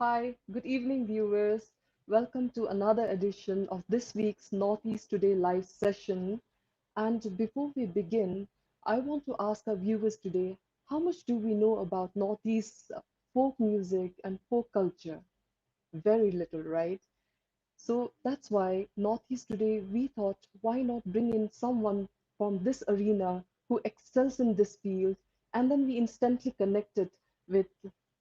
Hi, good evening, viewers. Welcome to another edition of this week's Northeast Today live session. And before we begin, I want to ask our viewers today, how much do we know about Northeast folk music and folk culture? Very little, right? So that's why Northeast Today, we thought, why not bring in someone from this arena who excels in this field? And then we instantly connected with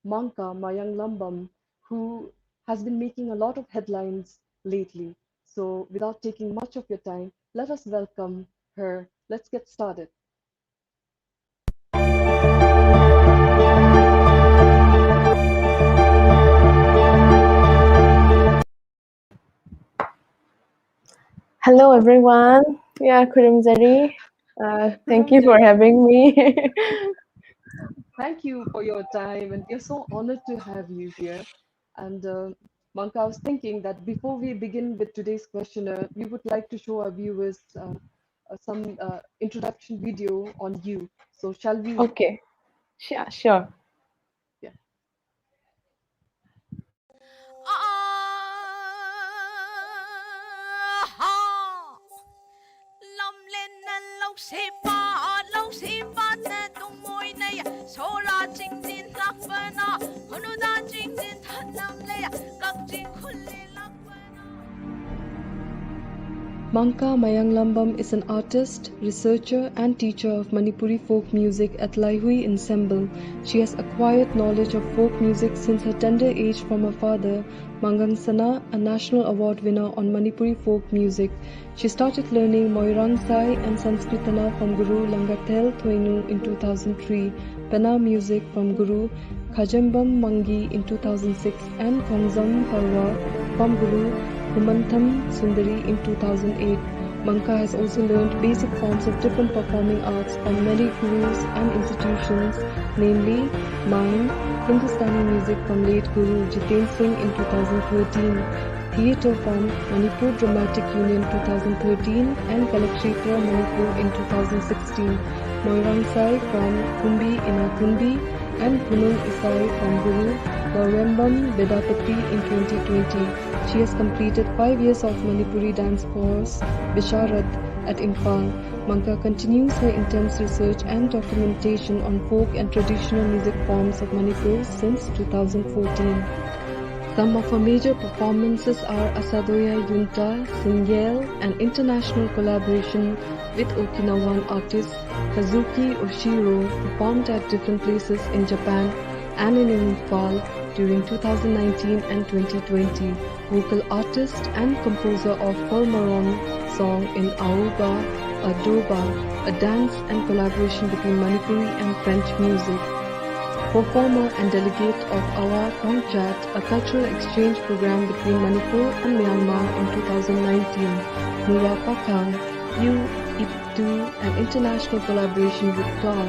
Mangka Mayanglambam, who has been making a lot of headlines lately. So without taking much of your time, let us welcome her. Let's get started. Hello everyone. Yeah, Kurimzari. Thank you for having me. Thank you for your time, and we're so honored to have you here. And Manka, I was thinking that before we begin with today's questionnaire, we would like to show our viewers some introduction video on you. So, shall we? Okay. Sure. Yeah. Lâm lên lâu xí ba nè tung môi này số ra chính tin lạc vân à hôn ra chính tin thật nam lệ các chính khôn lệ lạc vân Mangka Mayanglambam is an artist, researcher, and teacher of Manipuri folk music at Laihui Ensemble. She has acquired knowledge of folk music since her tender age from her father, Mangang Sana, a national award winner on Manipuri folk music. She started learning Moirang Sai and Sanskritana from Guru Langatel Thoinu in 2003, Pena music from Guru Khajambam Mangi in 2006, and Khongzam Parwa from Guru Humantham Sundari in 2008. Mangka has also learned basic forms of different performing arts from many gurus and institutions, namely mime, Hindustani music from late Guru Jiten Singh in 2013, theatre from Manipur Dramatic Union 2013 and Kalakshetra Manipur in 2016, Moirang Sai from Kumbi Inakumbi and Hunung Isai from Guru Laurembam Bedapati in 2020. She has completed 5 years of Manipuri dance course, Bisharat, at Imphal. Mangka continues her intense research and documentation on folk and traditional music forms of Manipur since 2014. Some of her major performances are Asadoya Yunta, Singyel, an international collaboration with Okinawan artist Kazuki Oshiro, performed at different places in Japan and in Imphal during 2019 and 2020. Vocal artist and composer of Kormoran song in Aoba, Adoba, a dance and collaboration between Manipuri and French music. Performer and delegate of Awa Kongchat, a cultural exchange program between Manipur and Myanmar in 2019. Mura Pakang, Yu Itu, an international collaboration with Kla,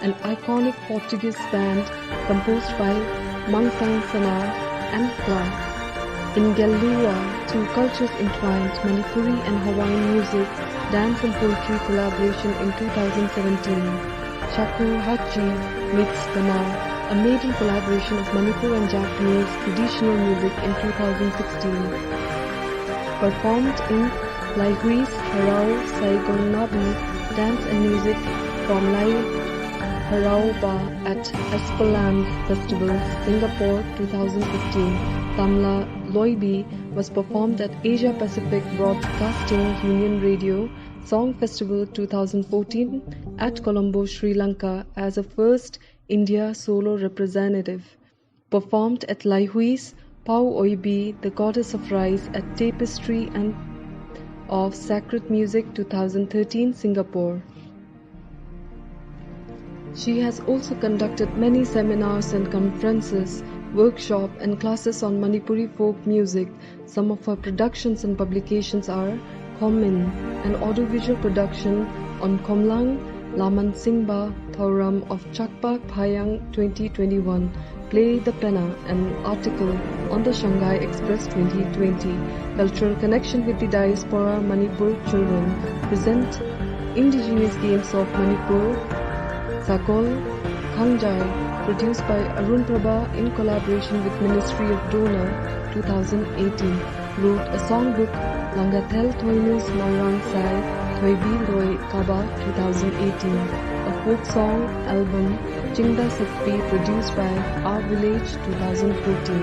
an iconic Portuguese band composed by Mangsang Sana and Kla. In Gallua, two cultures entwined, Manipuri and Hawaiian music, dance and poetry collaboration in 2017. Shaku Hachi meets Kana, a maiden collaboration of Manipur and Japanese traditional music in 2016. Performed in Laihui's Harau Saigonabi dance and music from Lai Harauba at Espeland Festival, Singapore 2015. Tamla Loibi was performed at Asia Pacific Broadcasting Union Radio Song Festival 2014 at Colombo, Sri Lanka as a first India solo representative. Performed at Laihui's Pau Oibi, the Goddess of Rice at Tapestry and of Sacred Music 2013, Singapore. She has also conducted many seminars and conferences, workshops and classes on Manipuri folk music. Some of her productions and publications are Komin, an audiovisual production on Komlang Laman Singba Thauram of Chakpak Phayang 2021, Play the Pena, an article on the Shanghai Express 2020, Cultural Connection with the Diaspora Manipur Children, present Indigenous Games of Manipur, Sakol, Khangjai, produced by Arun Prabha in collaboration with Ministry of Donor, 2018. Wrote a songbook, Langathel Thoinus Moirang Sai, Thoibi Loi Kaba, 2018. A folk song album, Chingda Sakpi, produced by Our Village, 2014.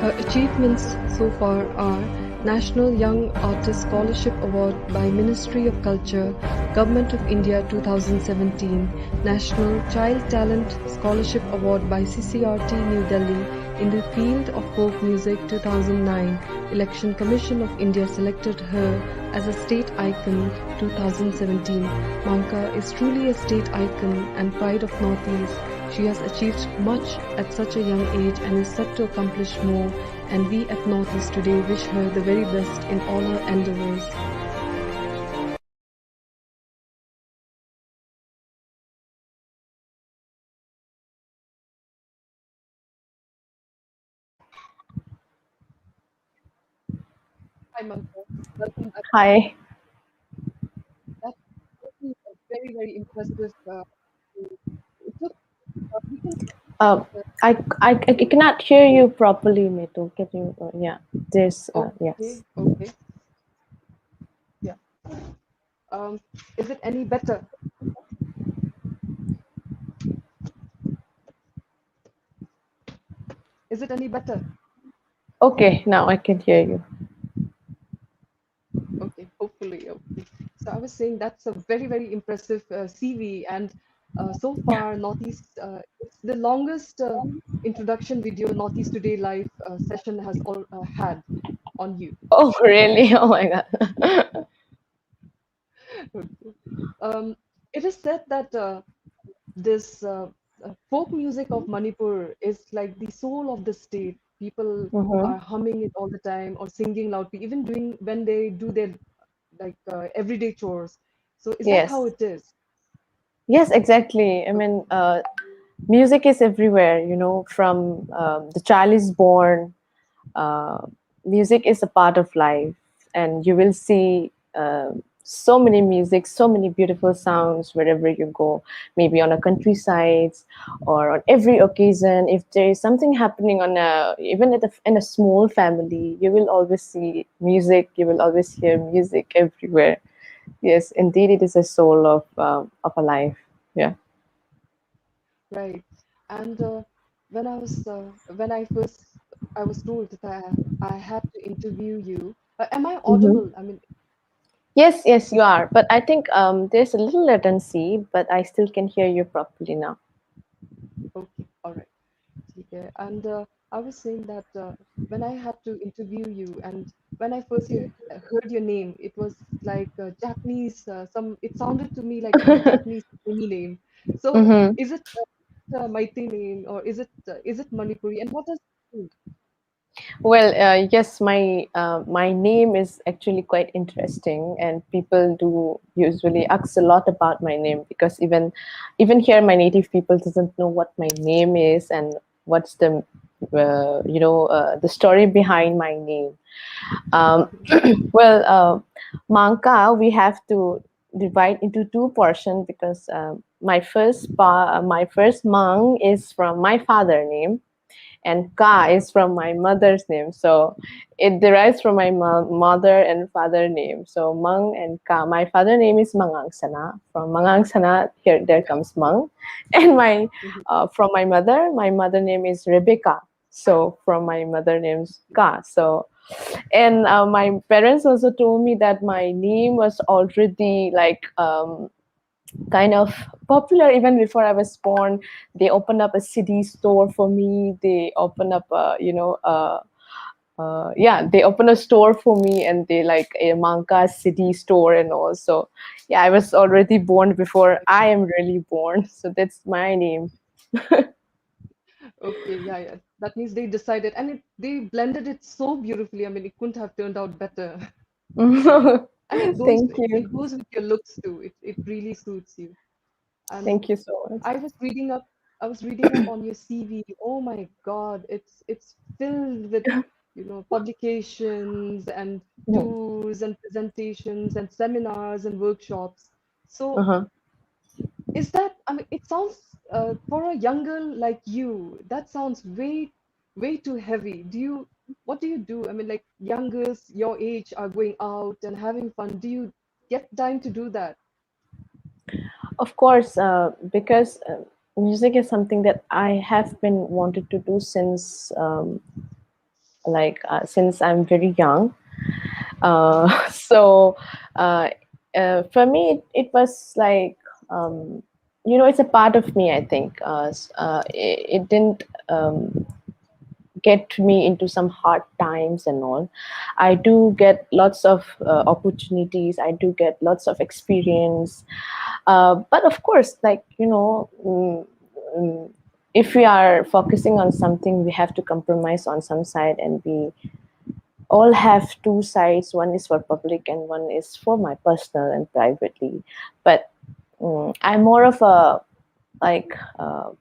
Her achievements so far are National Young Artist Scholarship Award by Ministry of Culture, Government of India 2017, National Child Talent Scholarship Award by CCRT New Delhi in the field of folk music 2009. Election Commission of India selected her as a state icon 2017. Mangka is truly a state icon and pride of Northeast. She has achieved much at such a young age and is set to accomplish more, and we at Northeast today wish her the very best in all her endeavors. Hi Mangka, welcome back. Hi. That's really a very, very impressive. It took, we can, I cannot hear you properly, Metu. Can you? Yeah. There's. Yes. okay. Yeah. Is it any better? Is it any better? Okay. Now I can hear you. Okay, hopefully. Okay. So I was saying that's a very, very impressive CV, and so far Northeast, it's the longest introduction video Northeast Today live session has all had on you. Oh, really? Oh my God. Okay. It is said that this folk music of Manipur is like the soul of the state. People are humming it all the time or singing loudly, even doing when they do their everyday chores. So is that Yes. how it is? Yes, exactly. I mean, music is everywhere. You know, from the child is born, music is a part of life, and you will see so many music, so many beautiful sounds wherever you go. Maybe on a countryside or on every occasion. If there is something happening on a even in a small family, you will always see music. You will always hear music everywhere. Yes, indeed, it is a soul of a life. Yeah. Right. And when I was told that I had to interview you. Am I audible? I mean, Yes, yes, you are. But I think there's a little latency, but I still can hear you properly now. okay, all right. Okay. And I was saying that when I had to interview you, and when I first heard your name, it was like Japanese. It sounded to me like a Japanese name. So, Mm-hmm. is it a Maite name, or is it Manipuri? And what does it mean? Well, yes, my name is actually quite interesting, and people do usually ask a lot about my name because even here, my native people doesn't know what my name is and what's the the story behind my name. Um, well, Mangka, we have to divide into two portions because my first Mang is from my father name, and Ka is from my mother's name. So it derives from my mother and father name. So Mang and Ka. My father name is Mangang Sana. From Mangang Sana, there comes Mang, and from my mother name is Rebecca. So from my mother name's Ka. So and my parents also told me that my name was already like kind of popular even before I was born. They opened up a CD store for me. They opened up they opened a store for me, and they like a Mangka CD store and all. So yeah, I was already born before I am really born. So that's my name. Okay, yeah. That means they decided, and they blended it so beautifully. I mean, it couldn't have turned out better. And Thank you. it goes with your looks too. It really suits you. And Thank you so much. I was reading up on your CV. Oh my God, it's filled with, publications and tours and presentations and seminars and workshops. So Uh-huh. Is that, I mean, it sounds, for a young girl like you, that sounds way too heavy. What do you do? I mean, like young girls your age are going out and having fun. Do you get time to do that? Of course, because music is something that I have been wanted to do since since I'm very young. So uh, for me, it was like it's a part of me. I think it didn't get me into some hard times and all. I do get lots of opportunities. I do get lots of experience. But of course, if we are focusing on something, we have to compromise on some side, and we all have two sides. One is for public, and one is for my personal and privately. But I'm more of a like. Uh,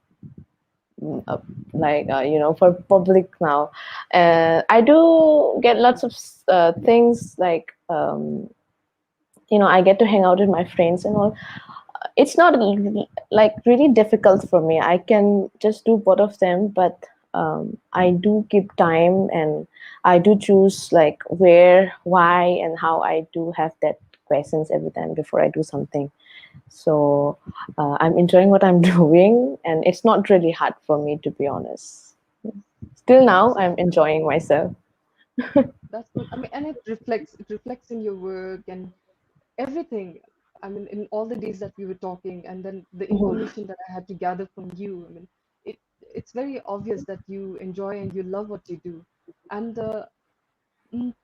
for public now, I do get lots of things like I get to hang out with my friends and all. It's not like really difficult for me. I can just do both of them, but I do keep time, and I do choose like where, why, and how. I do have that questions every time before I do something. So I'm enjoying what I'm doing, and it's not really hard for me, to be honest. Still now, That's I'm enjoying myself. that's good. I mean, and it reflects in your work and everything. I mean, in all the days that we were talking, and then the Mhm. information that I had to gather from you. I mean, it's very obvious that you enjoy and you love what you do. And mm,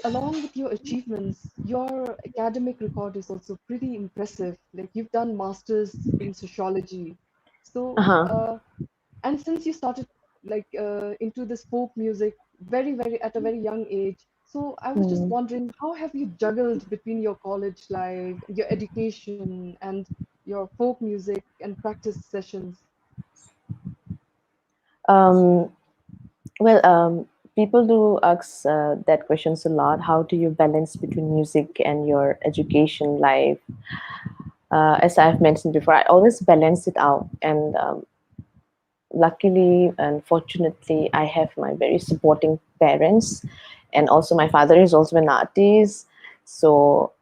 along with your achievements, your academic record is also pretty impressive. Like you've done masters in sociology. So, Uh-huh. and since you started like into this folk music very at a very young age, so I was just Mm. wondering, how have you juggled between your college life, your education, and your folk music and practice sessions? Um, People do ask that questions a lot. How do you balance between music and your education life? As I've mentioned before, I always balance it out, and luckily and fortunately, I have my very supporting parents, and also my father is also an artist. So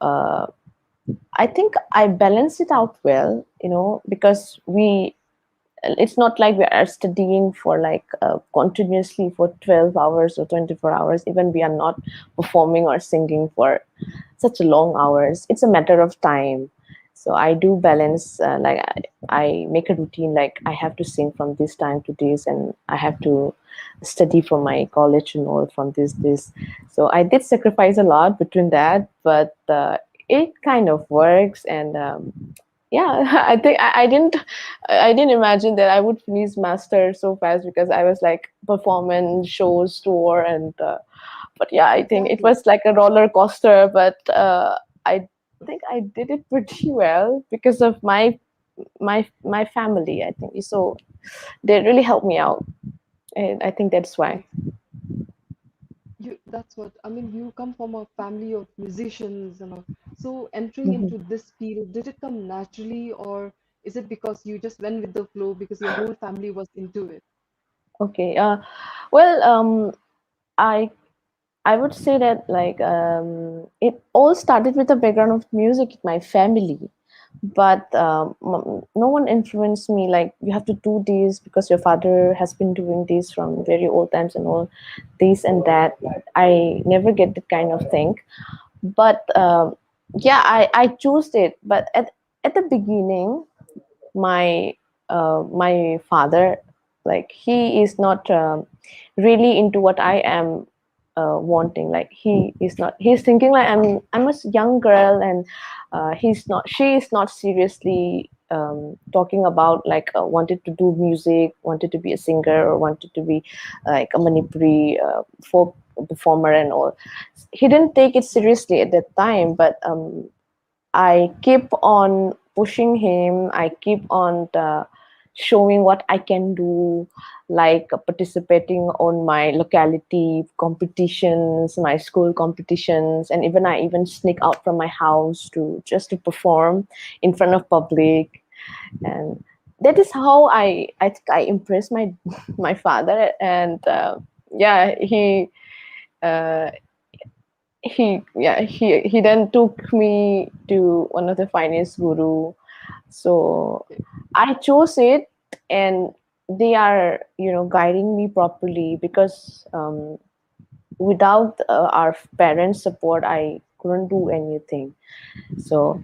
I think I balance it out well, because it's not like we are studying for like continuously for 12 hours or 24 hours. Even we are not performing or singing for such long hours. It's a matter of time. So I do balance, I make a routine, like I have to sing from this time to this, and I have to study for my college and all from this. So I did sacrifice a lot between that, but it kind of works. And yeah, I think I didn't imagine that I would finish master so fast, because I was like performance shows tour, and but yeah, I think it Exactly. was like a roller coaster, but I think I did it pretty well because of my family. I think so. They really helped me out, and I think that's why. Nice. That's what I mean. You come from a family of musicians and all. So entering Mhm. into this field, did it come naturally, or is it because you just went with the flow because your whole family was into it? Okay. Well, I I would say that like it all started with a background of music in my family, but no one influenced me like you have to do this because your father has been doing this from very old times and all this and that. I never get that kind of thing, but yeah, I choose it. But at the beginning, my my father, like he is not really into what I am wanting. Like he is not, he's thinking like I'm a young girl, and she is not seriously talking about like wanted to do music, wanted to be a singer, or wanted to be like a Manipuri folk performer and all. He didn't take it seriously at that time, but I keep on pushing him. I keep on showing what I can do, like participating on my locality competitions, my school competitions, and even I even sneak out from my house to just to perform in front of public. And that is how I think I impressed my father. And yeah, uh, he then took me to one of the finest guru. So I chose it, and they are, guiding me properly, because without our parents' support, I couldn't do anything. So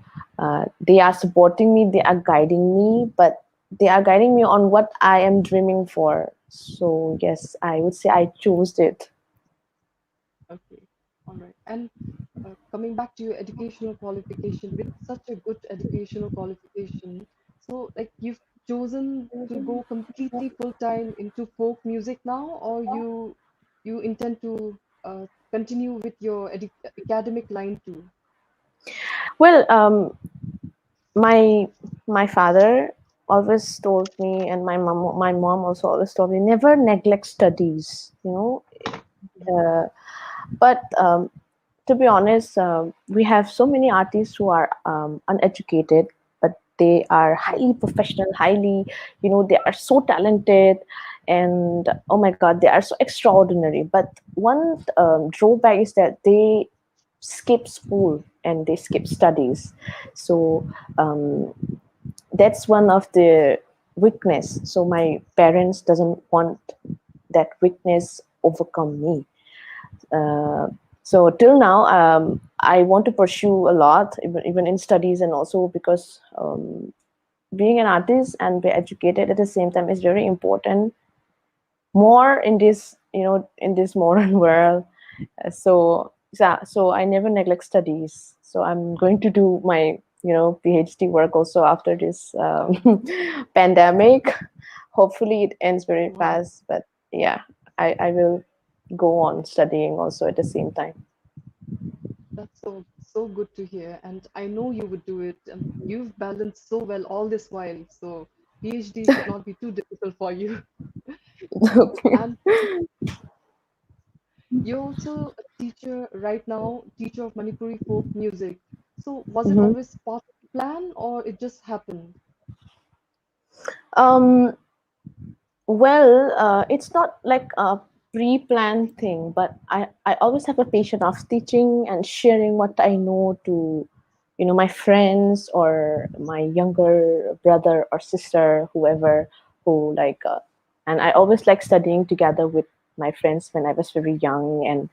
they are supporting me, they are guiding me, but they are guiding me on what I am dreaming for. So yes, I would say I chose it. Okay, all right. And coming back to your educational qualification, with such a good educational qualification, so like you've chosen to go completely full time into folk music now, or you intend to continue with your academic line too? Well, my my father always told me, and my mom also always told me, never neglect studies. Uh, but to be honest, we have so many artists who are uneducated, but they are highly professional, highly, they are so talented, and oh my God, they are so extraordinary. But one drawback is that they skip school and they skip studies. So that's one of the weakness. So my parents doesn't want that weakness overcome me. So till now, I want to pursue a lot, even in studies, and also because being an artist and be educated at the same time is very important. More in this, in this modern world. So I never neglect studies. So I'm going to do my, PhD work also after this pandemic. Hopefully it ends very Wow, fast, but yeah, I will go on studying also at the same time. that's so good to hear, and I know you would do it. You've balanced so well all this while, so PhD should not be too difficult for you. Okay. And you're also a teacher right now, teacher of Manipuri folk music. So was it Mhm. always part of the plan or it just happened? Um, well, it's not like a pre-planned thing, but I always have a passion of teaching and sharing what I know to, my friends or my younger brother or sister, whoever, who like, and I always like studying together with my friends when I was very young, and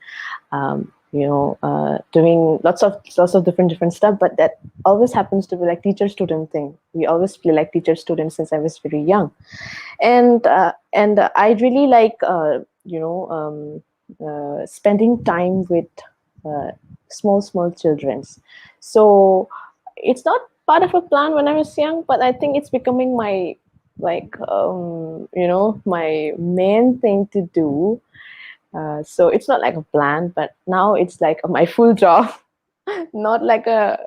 doing lots of different stuff. But that always happens to be like teacher student thing. We always play like teacher students since I was very young, and I really like spending time with uh, small childrens. So it's not part of a plan when I was young, but I think it's becoming my, like, my main thing to do. So it's not like a plan, but now it's like my full job. Not like a,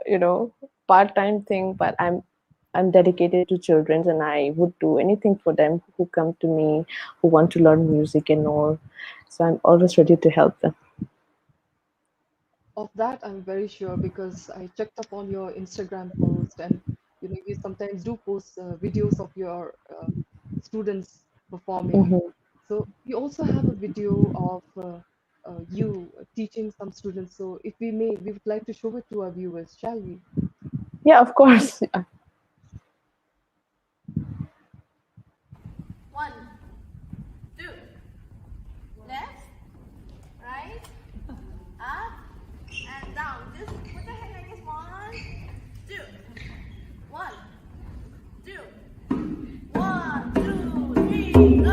part-time thing, but I'm dedicated to children, and I would do anything for them who come to me, who want to learn music and all. So I'm always ready to help them. Of that, I'm very sure because I checked up on your Instagram post, and you sometimes do post videos of your students performing. Hmm. So we also have a video of you teaching some students. So if we may, we would like to show it to our viewers, shall we? Yeah, of course. One, two, left, right, up, and down. Just put the hand like this. One, two, one, two, three, go.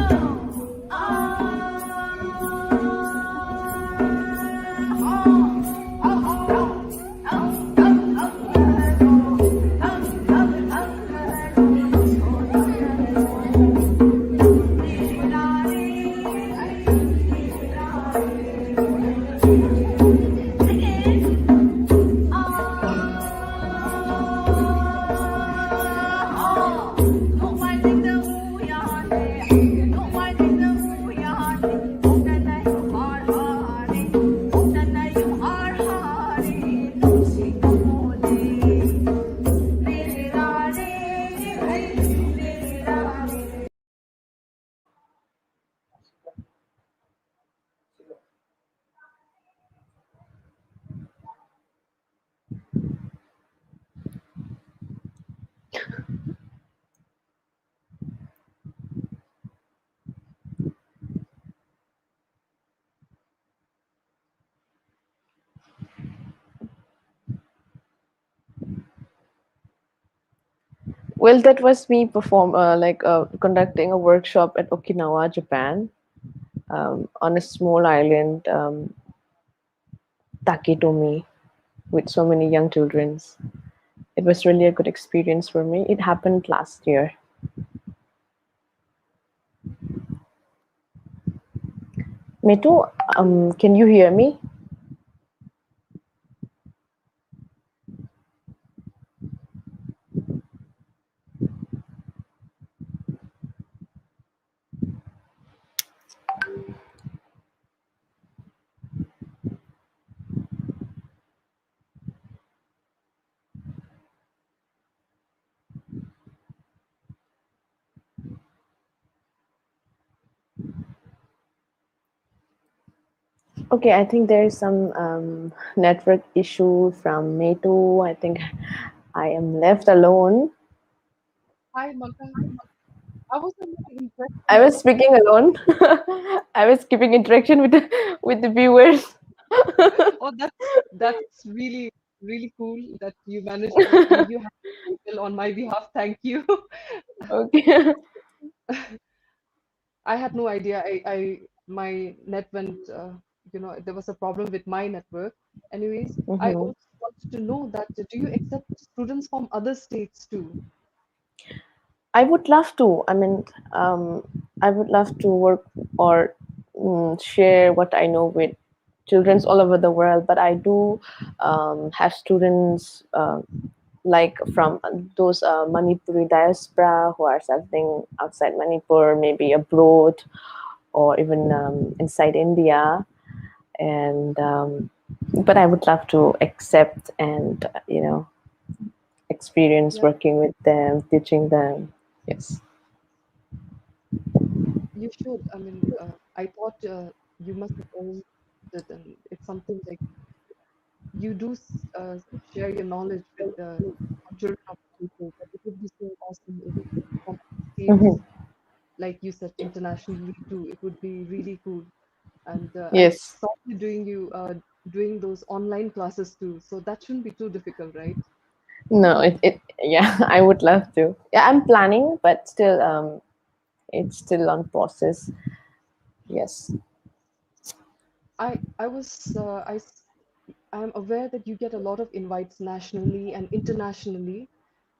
Well, that was me conducting a workshop at Okinawa, Japan, on a small island, Taketomi, with so many young children. It was really a good experience for me. It happened last year. Metu, can you hear me? Okay, I think there is some network issue from Metu. I think I am left alone. Hi, Mangka. I was under the I impression. was speaking alone. I was keeping interaction with the viewers. Oh, that's really cool that you managed to. I mean, you have people on my behalf. Thank you. Okay. I had no idea. My net went. There was a problem with my network. Anyways, I Mhm. also wanted to know that do you accept students from other states too? I would love to. I would love to work or share what I know with children all over the world. But I do have students like from those Manipuri diaspora who are studying outside Manipur, maybe abroad or even inside India. And but I would love to accept and experience Yeah, working with them, teaching them. Yes. you should. I mean, I thought you must have always it, and it's something like you do share your knowledge with the children of people, but it would be so awesome if from Mhm. states, like you said, internationally too. It would be really cool. And I Yes. saw you doing those online classes too, so that shouldn't be too difficult, right? No, yeah, I would love to. Yeah, I'm planning, but still, it's still on process. Yes. I was I'm aware that you get a lot of invites nationally and internationally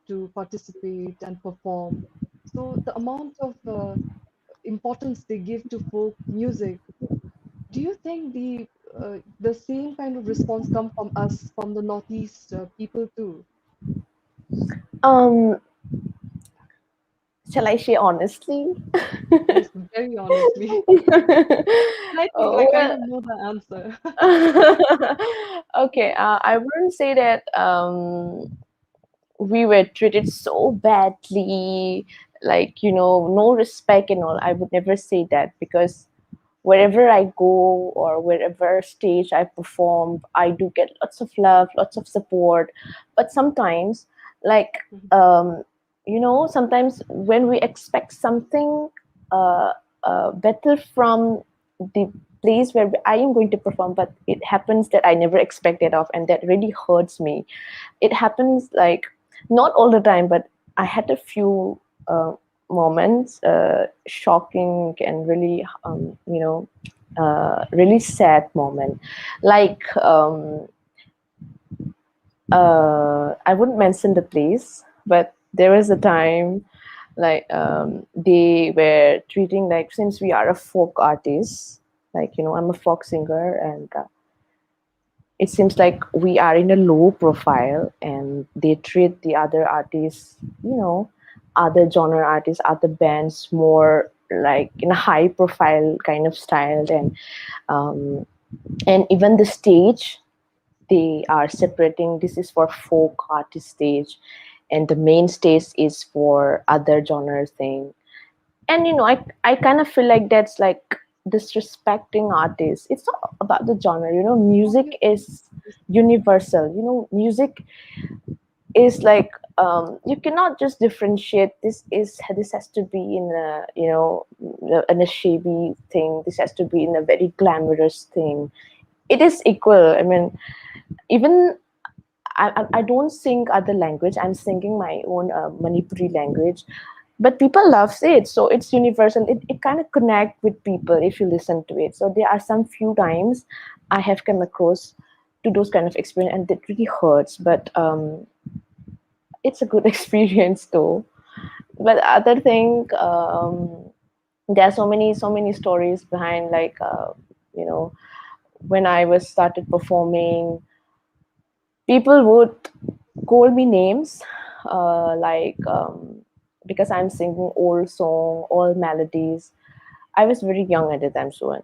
to participate and perform. So the amount of importance they give to folk music, do you think the same kind of response come from us, from the Northeast people too? Um, shall I share honestly? Yes, very honestly. And I think I Oh, kind well, of know the answer. okay. I wouldn't say that we were treated so badly, like no respect and all. I would never say that because wherever I go or wherever stage I perform, I do get lots of love, lots of support. But sometimes, like, sometimes when we expect something uh, better from the place where I am going to perform, but it happens that I never expected of, and that really hurts me. It happens like not all the time, but I had a few moments, shocking and really, really sad moment. Like, I wouldn't mention the place, but there was a time like they were treating, like, since we are a folk artist, like, I'm a folk singer, and it seems like we are in a low profile, and they treat the other artists, other genre artists, other bands more like in a high profile kind of style. Um, and even the stage, they are separating, this is for folk artist stage, and the main stage is for other genre thing. And I kind of feel like that's like disrespecting artists. It's not about the genre. Music Obviously, is universal. Music is like, you cannot just differentiate, this has to be in a, in a shabby thing, this has to be in a very glamorous thing. It is equal. I mean, even I don't sing other language. I'm singing my own Manipuri language, but people love it, so it's universal. It kind of connect with people if you listen to it. So there are some few times I have come across to those kind of experience, and it really hurts. But it's a good experience though. But other thing, there are so many stories behind, like you know when I was started performing, people would call me names, like because I'm singing old song, old melodies. I was very young at the time, so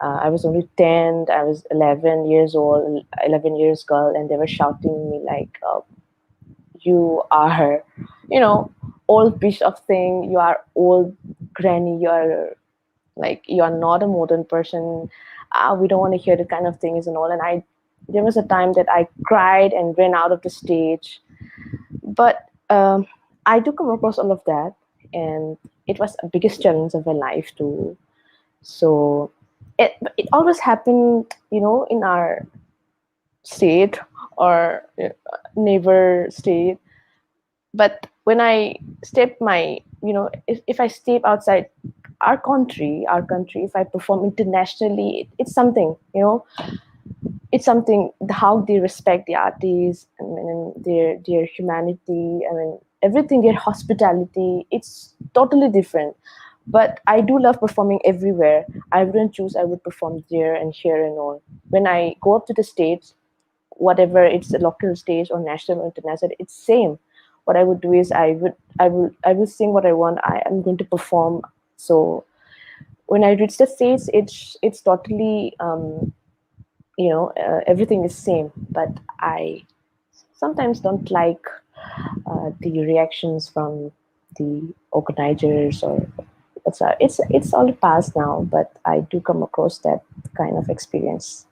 I was only 10. I was 11 years old, 11 years girl, and they were shouting me like, "You are, you know, old piece of thing. You are old granny. You are like you are not a modern person. We don't want to hear the kind of things and all." And there was a time that I cried and ran out of the stage. But I do come across all of that, and it was the biggest challenge of my life too. So it always happened, in our state or neighbor state. But when I step my, if I step outside our country, if I perform internationally, it's something, it's something, how they respect the artists, and their humanity, everything, their hospitality, it's totally different. But I do love performing everywhere. I wouldn't choose, I would perform there and here and all. When I go up to the states, whatever it's a local stage or national or international, it's same. What I would do is I will sing what I want. I am going to perform. So when I reach the states, it's totally everything is same. But I sometimes don't like the reactions from the organizers, or it's all past now. But I do come across that kind of experience.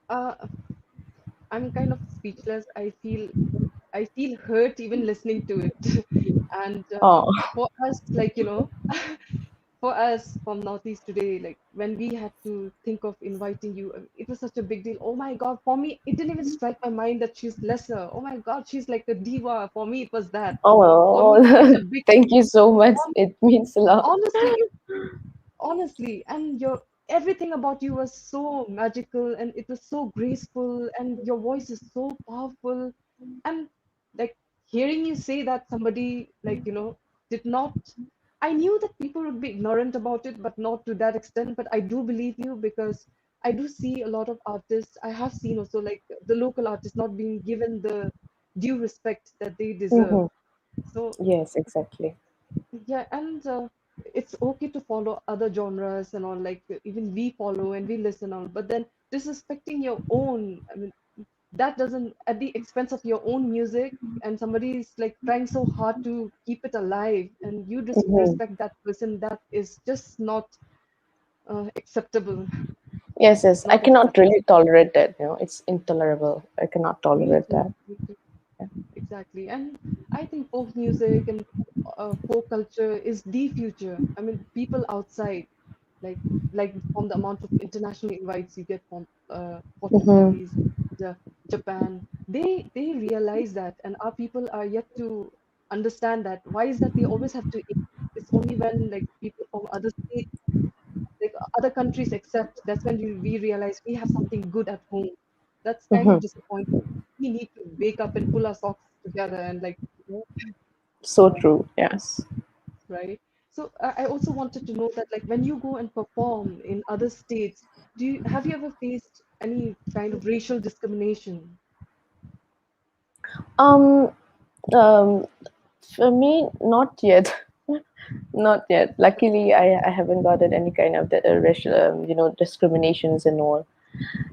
Uh, I'm kind of speechless. I feel hurt even listening to it. And Oh. for us, like, for us from Northeast today, like when we had to think of inviting you, it was such a big deal. Oh my God, for me, it didn't even strike my mind that she's lesser. Oh my God, she's like a diva. For me, it was that. For me, it's such Oh, a big, thank you so much. hon- It means a lot. honestly, honestly, and your everything about you was so magical and it was so graceful and your voice is so powerful. And like hearing you say that somebody like did not, I knew that people would be ignorant about it but not to that extent, but I do believe you because I do see a lot of artists. I have seen also like the local artists not being given the due respect that they deserve. Hmm. So Yes, exactly. yeah, and it's okay to follow other genres and all, like even we follow and we listen on, but then disrespecting your own, I mean, that doesn't at the expense of your own music, and somebody is like trying so hard to keep it alive, and you Hmm. disrespect that person, that is just not acceptable. Yes, yes. I Not cannot acceptable. really tolerate that. It's intolerable. I cannot Me tolerate too. that. Me too. Exactly. And I think folk music and folk culture is the future. I mean, people outside, like from the amount of international invites you get from foreign Hmm. countries, Japan, they realize that, and our people are yet to understand that. Why is that they always have to? It's only when like people from other states, like other countries accept. That's when we realize we have something good at home. That's kind Hmm. of disappointing. We need to wake up and pull our socks together and like, So true. Yes. right? So I also wanted to know that like when you go and perform in other states, have you ever faced any kind of racial discrimination? Um. Um. For me, not yet. Not yet. Luckily, I haven't gotten any kind of racial, discriminations and all.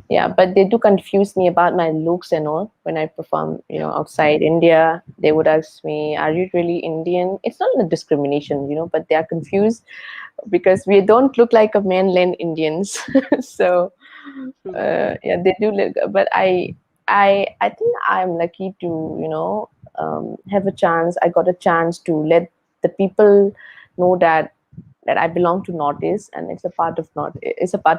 Yeah, but they do confuse me about my looks and all when I perform, Yeah. outside India. They would ask me, "Are you really Indian?" It's not a discrimination, but they are confused because we don't look like a mainland Indians. So True. yeah, they do look. But I think I'm lucky to have a chance. I got a chance to let the people know that I belong to Northeast, and it's a part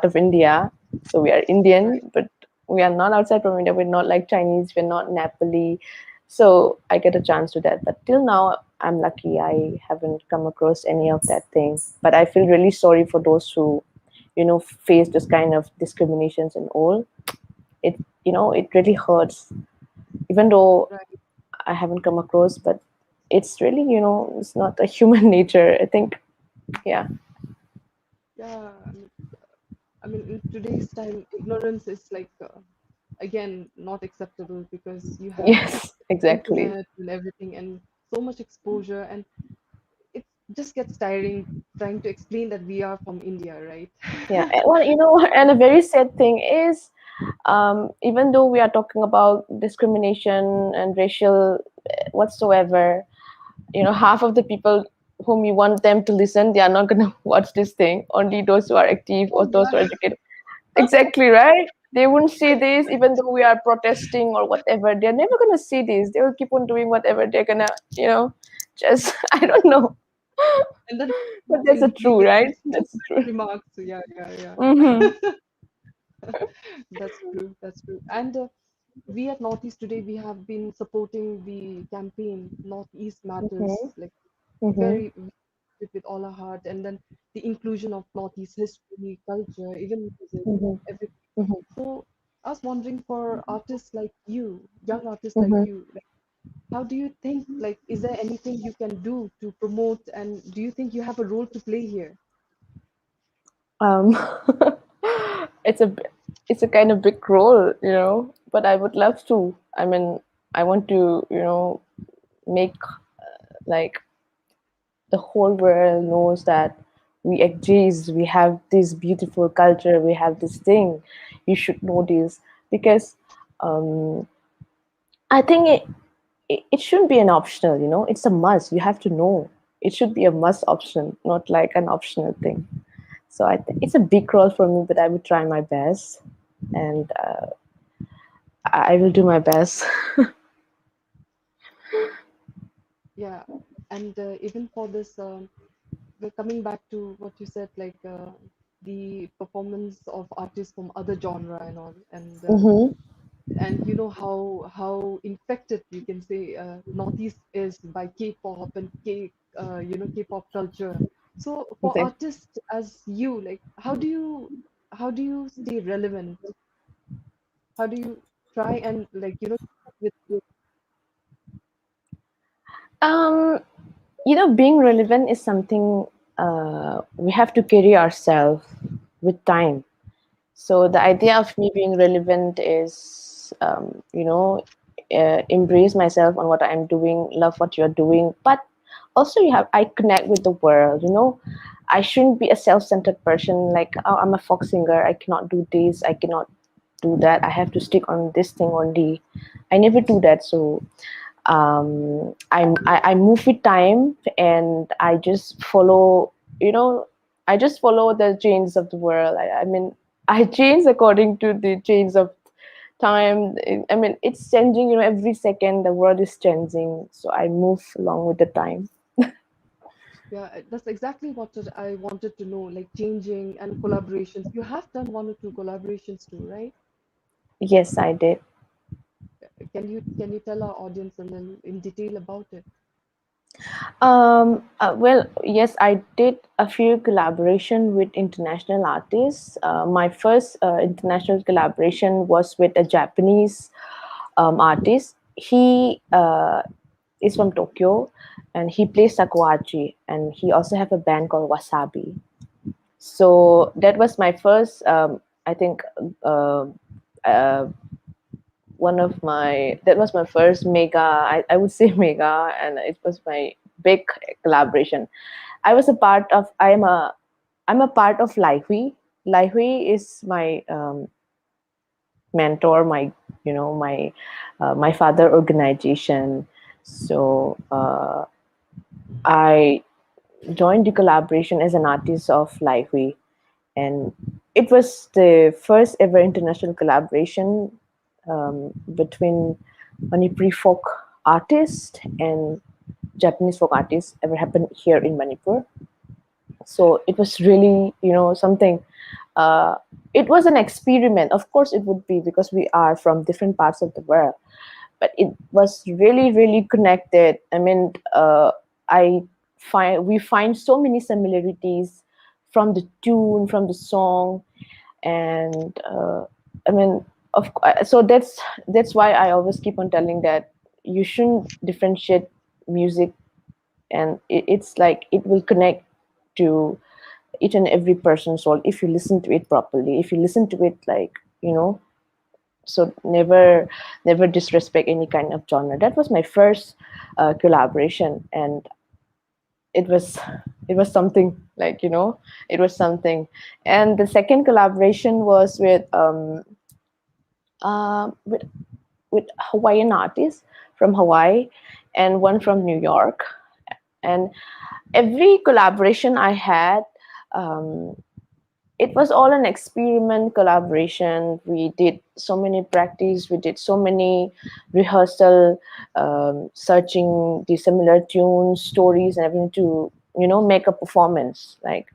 of India. So we are Indian, Right. but we are not outside from India. We're not like Chinese. We're not Nepali. So I get a chance to that. But till now, I'm lucky. I haven't come across any of that thing. But I feel really sorry for those who, face this kind of discriminations and all. It really hurts. Even though Right. I haven't come across, but it's really, it's not a human nature. I think, yeah. Yeah. I mean, in today's time, ignorance is like, again, not acceptable because you have Yes, exactly. internet and everything and so much exposure, and it just gets tiring trying to explain that we are from India, right? Yeah. Well, and a very sad thing is, even though we are talking about discrimination and racial whatsoever, half of the people whom you want them to listen, they are not going to watch this thing. Only those who are active or Oh, those who are yeah. educated. Exactly, right? They wouldn't see this, even though we are protesting or whatever. They're never going to see this. They will keep on doing whatever they're going to, just, I don't know. And then But that's the give true, the right? stupid That's the truth. remarks. Yeah, yeah, Mm-hmm. yeah. That's true. That's true. And we at Northeast today, we have been supporting the campaign Northeast Matters, Mm-hmm. like Mm-hmm. very with all our heart, and then the inclusion of Northeast history, culture, even music, everything. Mm-hmm. So I was wondering, for artists like you, young artists like Mm-hmm. you, like, how do you think, like, is there anything you can do to promote, and do you think you have a role to play here? Um, it's a it's a kind of big role, but I would love to. I mean, I want to, make like the whole world knows that we exist, we have this beautiful culture, we have this thing. You should know this because um, I think it shouldn't be an optional. It's a must. You have to know. It should be a must option, not like an optional thing. So I think it's a big role for me, but I will try my best, and I will do my best. Yeah, and even for this, we're coming back to what you said, like the performance of artists from other genre and all, Mm-hmm. and you know how infected you can say Northeast is by K-pop and K-pop culture. So for Okay. artists as you, like, how do you stay relevant? How do you try and, like, with Um, being relevant is something we have to carry ourselves with time. So the idea of me being relevant is, embrace myself on what I'm doing, love what you're doing, but also I connect with the world. I shouldn't be a self-centered person. Like, oh, I'm a folk singer. I cannot do this. I cannot do that. I have to stick on this thing only. I never do that. So I move with time, and I just follow. I just follow the changes of the world. I mean, I change according to the change of time. I mean, it's changing. Every second the world is changing, so I move along with the time. Yeah, that's exactly what I wanted to know, like changing and collaborations. You have done one or two collaborations too, right? Yes, I did. Can you tell our audience a little in detail about it? Well, yes, I did a few collaboration with international artists. My first international collaboration was with a Japanese artist. He is from Tokyo, and he plays shakuhachi, and he also have a band called Wasabi. So that was my first, I think, uh, uh, that was my first mega, I would say mega, and it was my big collaboration. I'm a part of Laihui. Laihui is my mentor, my father organization. So I joined the collaboration as an artist of Laihui, and it was the first ever international collaboration between Manipuri folk artist and Japanese folk artists ever happened here in Manipur. So it was really, something. it was an experiment. Of course it would be, because we are from different parts of the world, but it was really, really connected. I mean, we find so many similarities from the tune, from the song, and I mean, so that's why I always keep on telling that you shouldn't differentiate music, and it's like it will connect to each and every person's soul if you listen to it properly, if you listen to it like, so never disrespect any kind of genre. That was my first collaboration, and it was something, like, it was something. And the second collaboration was with Hawaiian artists from Hawaii and one from New York. And every collaboration I had, it was all an experiment collaboration. We did so many practice, we did so many rehearsal, searching the similar tunes, stories, and everything to, make a performance, like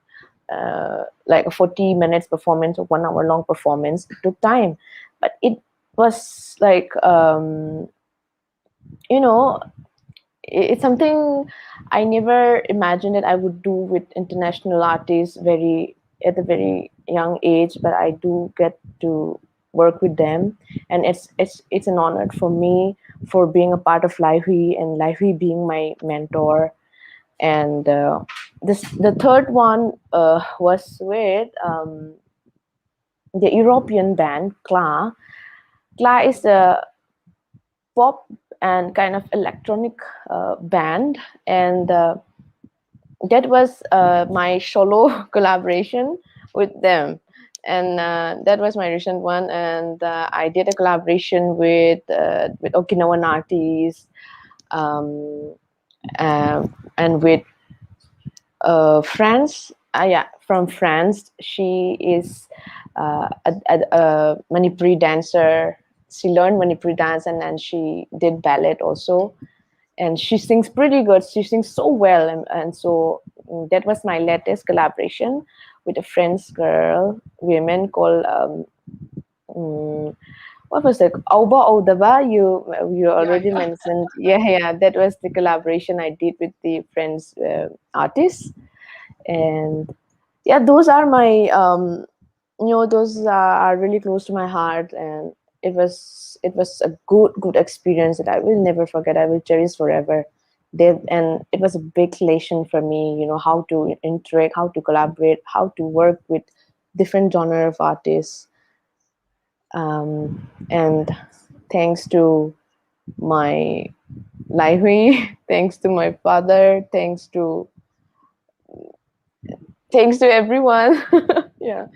a 40 minutes performance or 1 hour long performance. It took time, but it was like, it's something I never imagined that I would do with international artists at a very young age, but I do get to work with them, and it's an honor for me for being a part of Laihui, and Laihui being my mentor. And the third one was with the European band Kla. Kla is a pop and kind of electronic band, and that was my solo collaboration with them. And that was my recent one. And I did a collaboration with Okinawan artists, and with France. From France. She is a Manipuri dancer. She learned Manipuri dance, and then she did ballad also. And she sings pretty good. She sings so well. And so that was my latest collaboration with a French women called, what was it? Auba Audaba, you already mentioned. Yeah, that was the collaboration I did with the French artists. And yeah, those are my, those are really close to my heart. And it was a good experience that I will never forget. I will cherish forever. And it was a big lesson for me, how to interact, how to collaborate, how to work with different genre of artists. And thanks to my Laihui, thanks to my father, thanks to everyone. Yeah.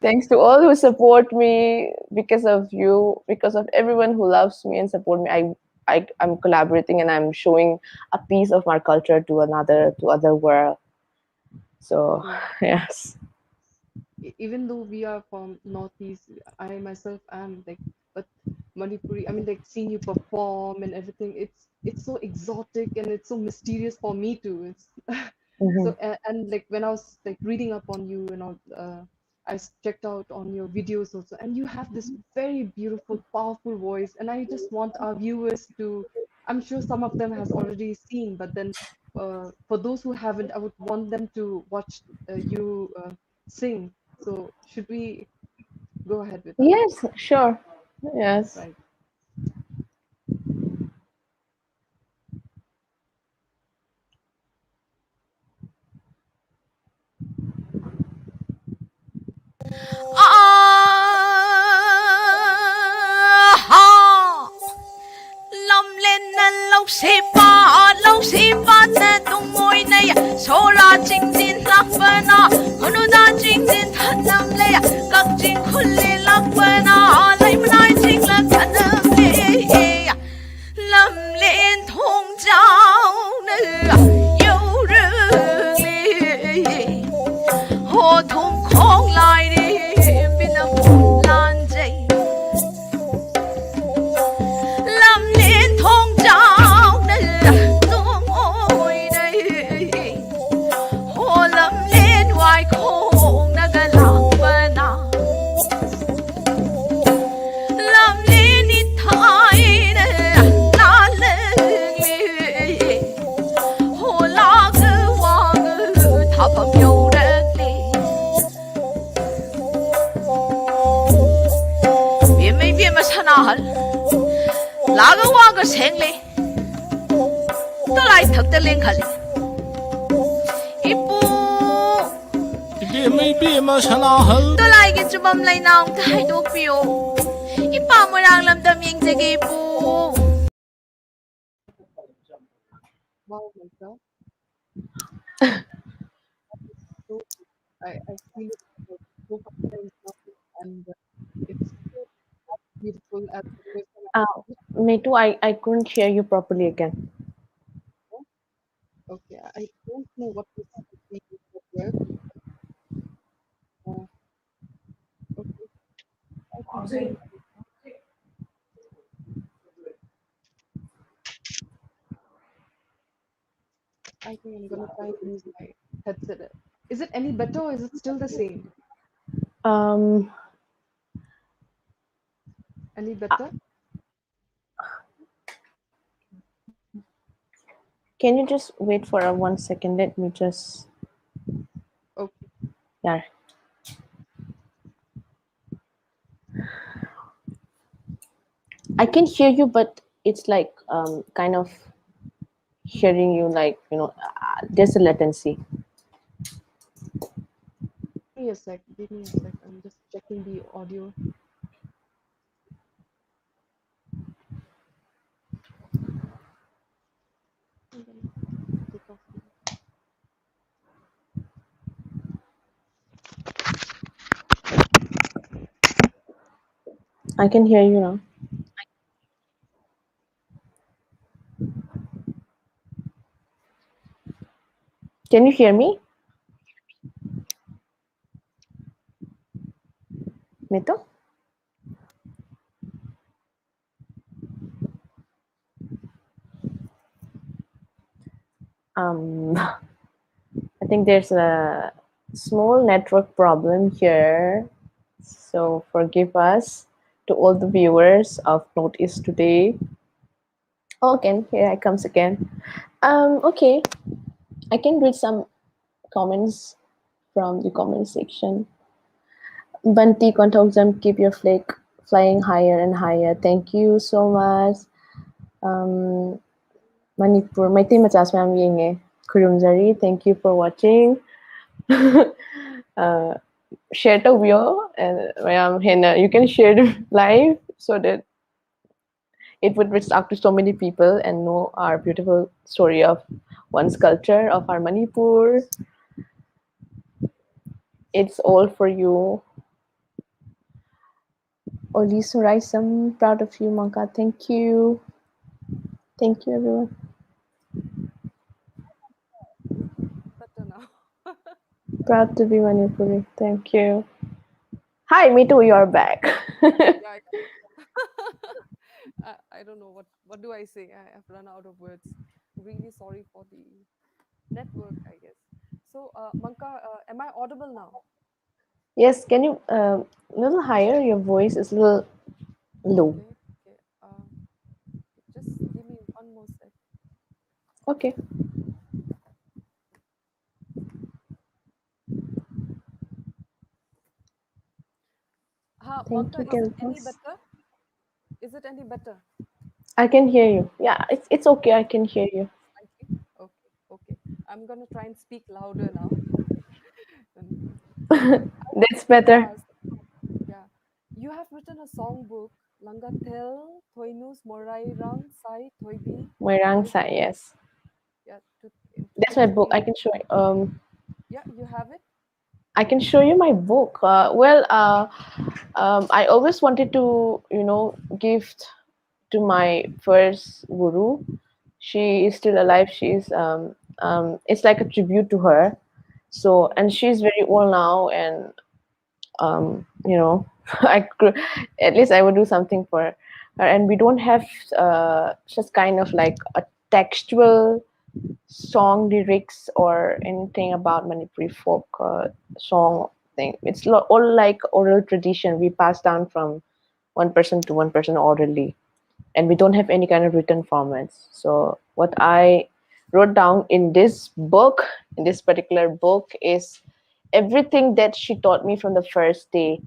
Thanks to all who support me. Because of you, because of everyone who loves me and support me, I'm collaborating, and I'm showing a piece of my culture to other world. So yes. Even though we are from Northeast, I myself am but Manipuri, I mean, seeing you perform and everything, it's so exotic and it's so mysterious for me too. It's so and when I was reading up on you and all, I checked out on your videos also, and you have this very beautiful, powerful voice, and I just want our viewers to, I'm sure some of them has already seen, but then for those who haven't, I would want them to watch you sing. So should we go ahead with that? Yes, sure. Yes. Right. Lâm lên lâu xí ba nè tung môi này số ra chính tin lạc bên à hôn đã chính tin thật lâm lệ các chính khôn lệ lạc bên à lấy mà nói chính là thật lâm lệ lâm lên thong trao nữa yêu rừng lệ hồ thùng khong lại đi bên là phun lan dây lâm lên thong trao nữa tung ôi đây hồ lâm lên hoài khong đã cả lạc lên lì tôi lại thật tên lên khẩn ipu tôi lại cái chụp âm lại nào thay đồ biểu ipa mồi răng làm đâm yên cái ipu Wow, Mangka. So, I feel it so and it's so beautiful as always. Me too. I couldn't hear you properly again. Okay, I don't know what was happening with the word. Uh, okay, I can hear you. I think I'm gonna try and use my headset. Is it any better or is it still the same? Um, Any better? can you just wait for 1 second? Let me just. Okay. Yeah. I can hear you, but it's like kind of hearing you like there's a latency. Give me a sec. Give me a sec. I'm just checking the audio. I'm gonna take off the- I can hear you now. Can you hear me? Mito? I think there's a small network problem here. So forgive us to all the viewers of Notice today. Oh, again, here I comes again. Okay, I can read some comments from the comment section. Bunty Kontoxam, keep your flag flying higher and higher. Thank you so much. Manipur, my team at Asmam Yinge. Kurumzari, thank you for watching. Share the video and you can share it live so that it would reach out to so many people and know our beautiful story of one's culture, of our Manipur. It's all for you. Oli Suraisam, proud of you, Mangka. Thank you. Thank you, everyone. Better now. Proud to be Manipuri. Thank you. Hi, me too. You're back. Yeah, I don't know what do I say. I have run out of words. Really sorry for the network, I guess. So, Mangka, am I audible now? Yes, can you a little higher? Your voice is a little low. Okay, okay. Just give me one more sec. Okay. Thank Mangka, you, is it any Kelvin. better? Is it any better? I can hear you. Yeah, it's okay. I can hear you. Okay, okay, okay. I'm gonna try and speak louder now. That's better. Ask, yeah, you have written a songbook, Langatel, Thoinus, Morairang, Sai, Thoibi, Moirang Thoi. Sai, yes. Yeah, in That's my book. 2008. I can show you. Yeah, you have it. I can show you my book. I always wanted to, gift to my first guru. She is still alive. It's like a tribute to her. So, and she's very old now, and you know, at least I would do something for her. And we don't have just kind of like a textual song lyrics or anything about Manipuri folk song thing. It's all like oral tradition we pass down from one person to one person orally, and we don't have any kind of written formats. So what I wrote down in this book, in this particular book, is everything that she taught me from the first day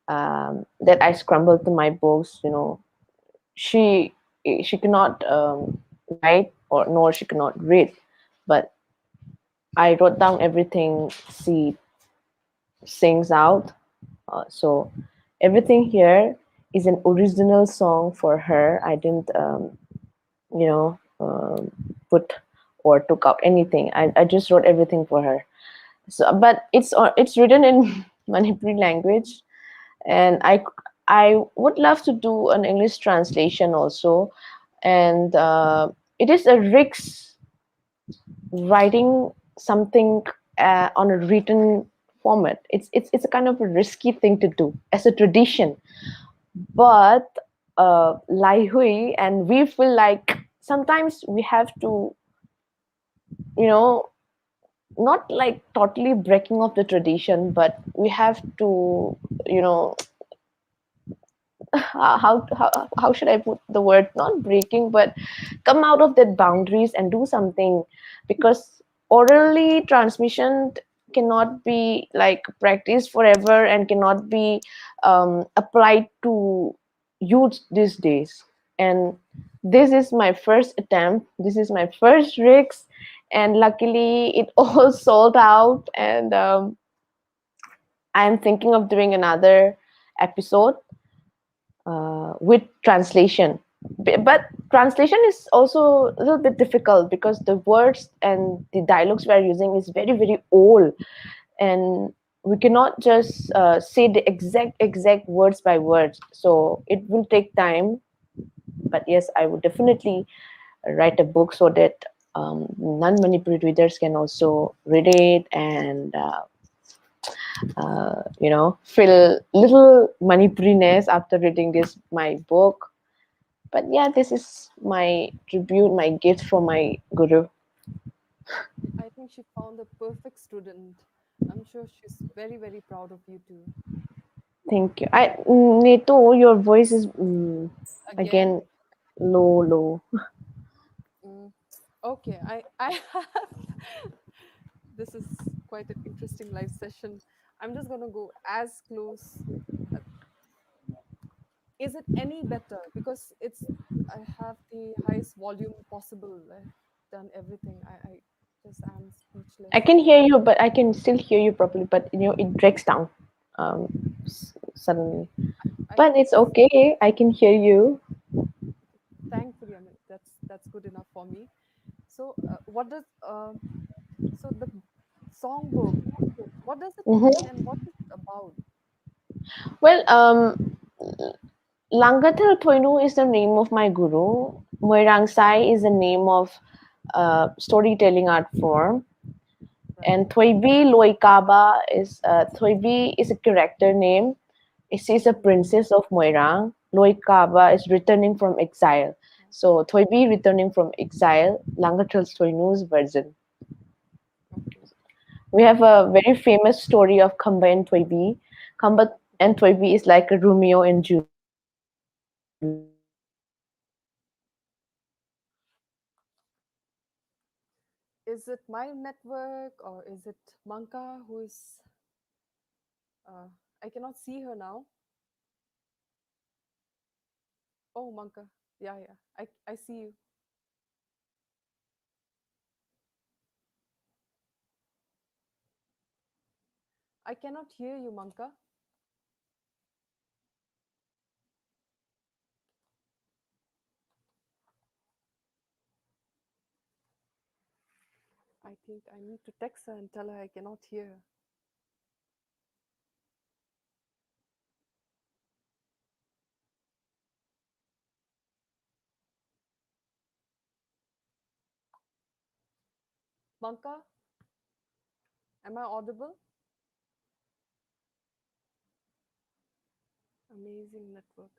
that I scrambled to my books. She she cannot write or nor she cannot read, but I wrote down everything she sings out. So everything here is an original song for her. I didn't, you know, put or took out anything. I just wrote everything for her. So, but it's written in Manipuri language, and I would love to do an English translation also, and it is a risk writing something on a written format. It's a kind of a risky thing to do as a tradition, but Laihui, and we feel like sometimes we have to, you know, not like totally breaking off the tradition, but we have to, you know, how should I put the word, not breaking, but come out of that boundaries and do something, because orally transmission cannot be like practiced forever and cannot be applied to youth these days. And this is my first attempt, this is my first rigs, and luckily it all sold out. And I'm thinking of doing another episode with translation. But translation is also a little bit difficult because the words and the dialogues we are using is very, very old, and we cannot just say the exact words by words. So it will take time. But yes, I would definitely write a book so that non-Manipuri readers can also read it and you know, feel little Manipuri-ness after reading this my book. But yeah, this is my tribute, my gift from my guru. I think she found a perfect student. I'm sure she's very, very proud of you too. Thank you. Neto, your voice is Again, again low. mm, okay, I have this is quite an interesting live session. I'm just gonna go as close. uh, Is it any better? Because I have the highest volume possible. I've done everything. I just am I speechless. can hear you, but I can still hear you properly. But you know, it breaks down um, suddenly. I But think it's it's okay. I can hear you. thankfully. I mean, that's good enough for me. So, what does so the songbook? What does it mean, Mhm. and what is it about? Well, Langathal Thoinu is the name of my guru. Moirang Sai is the name of storytelling art form. Right. And Thoibi Loikaba is a character name. She's a Mm-hmm. princess of Moirang. Loikaba is returning from exile. So Thoibi returning from exile, Langathal Thoinu's version. Okay. We have a very famous story of Khamba and Thoibi. Khamba and Thoibi is like a Romeo and Juliet. Is it my network or is it Manka who is? I cannot see her now. Oh, Manka. Yeah, yeah. I see you. I cannot hear you, Manka. I think I need to text her and tell her I cannot hear her. Manka, am I audible? Amazing network.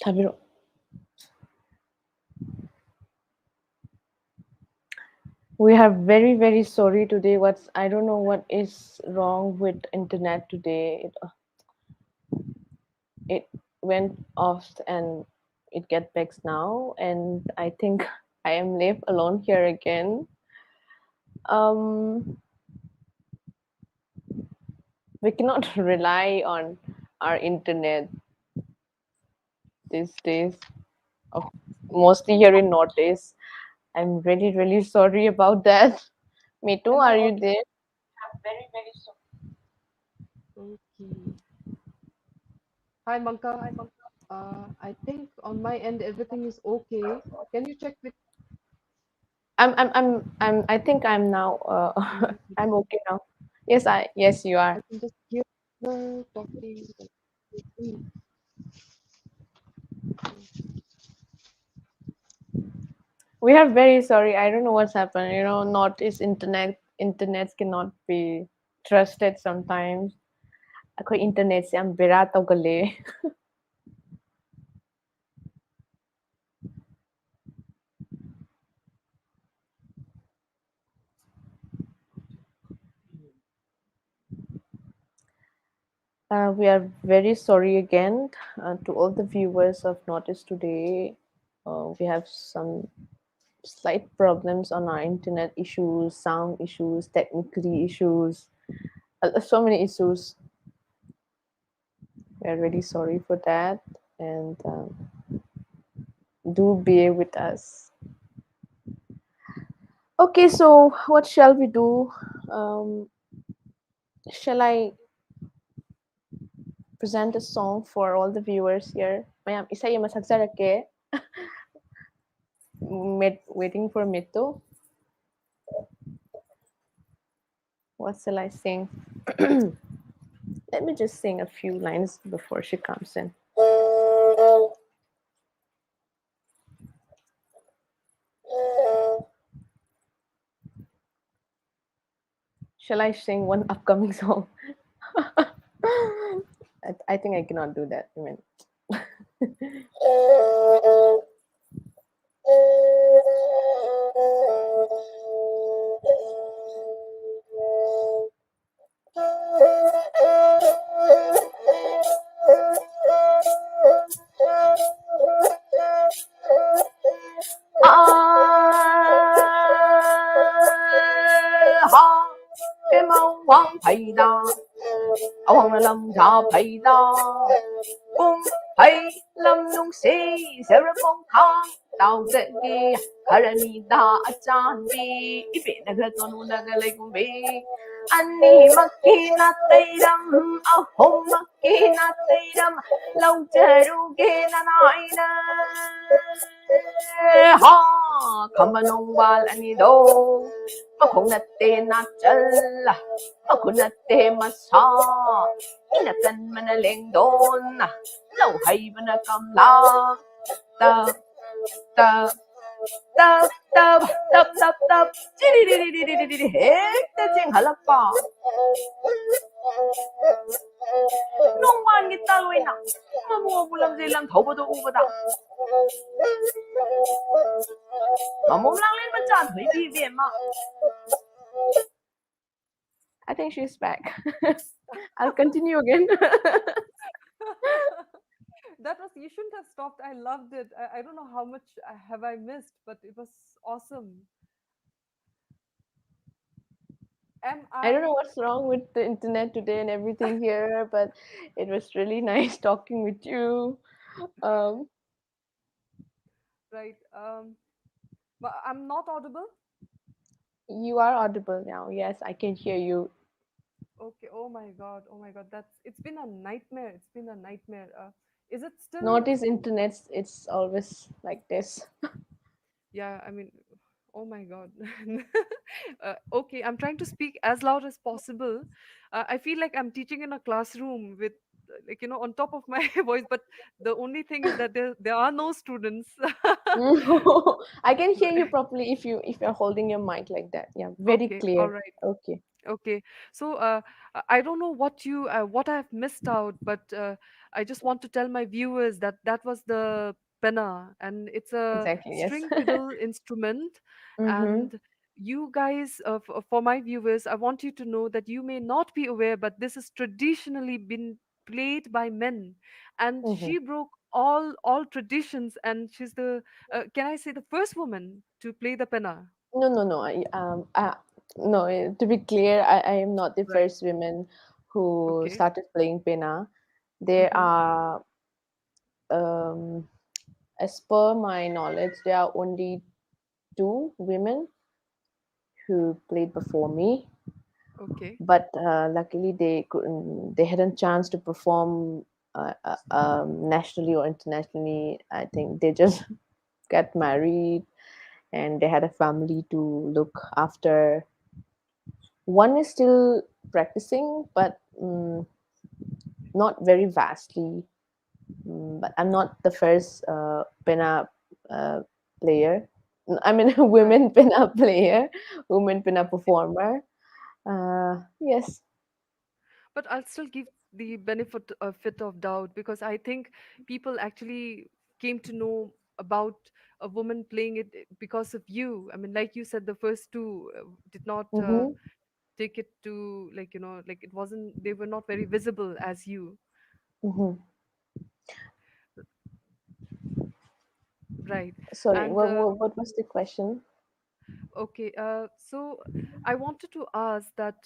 Tabiro. We are very, very sorry today. I don't know what is wrong with internet today. It went off and it get back now, and I think I am left alone here again. Um, we cannot rely on our internet these days. Of mostly here in Northeast. I'm really, really sorry about that. Me too. Am I Are you audible? there? Okay. Hi, Manka. I think on my end everything is okay. Can you check with I think I'm now. me? I'm okay now. Yes, you I are. can just hear her talking. Mm. We are very sorry. I don't know what's happened. Not is internet cannot be trusted sometimes. Ako internet se ang bira tawgale. We are very sorry again to all the viewers of Notice today. We have some slight problems on our internet issues, sound issues, technically issues, so many issues. We are really sorry for that, and do bear with us. Okay, so what shall we do? Shall I present a song for all the viewers here? Mayam, isa yung masagsarake. Waiting for Mito. What shall I sing? Let me just sing a few lines before she comes in. Shall I sing one upcoming song? I think I cannot do that. I mean, Hoàng thầy đa, Hoàng lâm ra thầy đa, Cung thầy lâm nung sĩ, Sẽ ra phong khang, Tao sẽ ghi, Khả ra ni đa a chan bi, Ý biệt nà gà tôn nà gà lây cung bi, Anh ni mắc kỳ nà tây đâm, A hông mắc kỳ nà tây đâm, Lâu chà ru kỳ nà nai nà. Ha, Kama nung wal ani do, Makunate na challa, Makunate masa, Inatan manaling don, Lâu hay bana kam la, Ta, ta, ta, ta, ta, ta, ta, Chiri di di di di di di di, Hek ta ching halapa. Nung man kita luy na, Mamubulam silang thaubo do uba da. Mamumlang lin man chan hui bi bien ma. I think she's back. I'll continue again. That was, you shouldn't have stopped. I loved it. I don't know how much have I missed, but it was awesome. Am I don't know I what's wrong with the internet today and everything here, but it was really nice talking with you. Um, right? But I'm not audible. you are audible now. Yes, I can hear you. Okay. Oh my God. Oh my God. It's been a nightmare. It's been a nightmare. Is it still? Notice internet, it's always like this. Yeah. I mean, oh my God. Okay. I'm trying to speak as loud as possible. I feel like I'm teaching in a classroom with, like, on top of my voice. But the only thing is that there are no students. I can hear you properly if you're holding your mic like that. Yeah, very Okay. All clear. right. Okay. Okay, so I don't know what I've missed out, but I just want to tell my viewers that that was the penna, and it's a Exactly. Yes. string fiddle instrument. Mm-hmm. And you guys, for my viewers, I want you to know that you may not be aware, but this has traditionally been played by men, and Mm-hmm. she broke all traditions, and she's the can I say the first woman to play the penna? No, no, no. No. To be clear, I am not the Right. first woman who Okay. started playing pena. There Mm-hmm. are, um, as per my knowledge, there are only two women who played before me. Okay. But luckily, they couldn't. They hadn't chance to perform nationally or internationally. I think they just got married and they had a family to look after. One is still practicing, but not very vastly. But I'm not the first pena uh, player. I mean, a Right. women pena player, women pena performer. Yes. But I'll still give the benefit of fit of doubt, because I think people actually came to know about a woman playing it because of you. I mean, like you said, the first two did not Mm-hmm. take it to, like, like it wasn't, they were not very visible as you. Mm-hmm. Right. Sorry, And what was the question? okay, so I wanted to ask that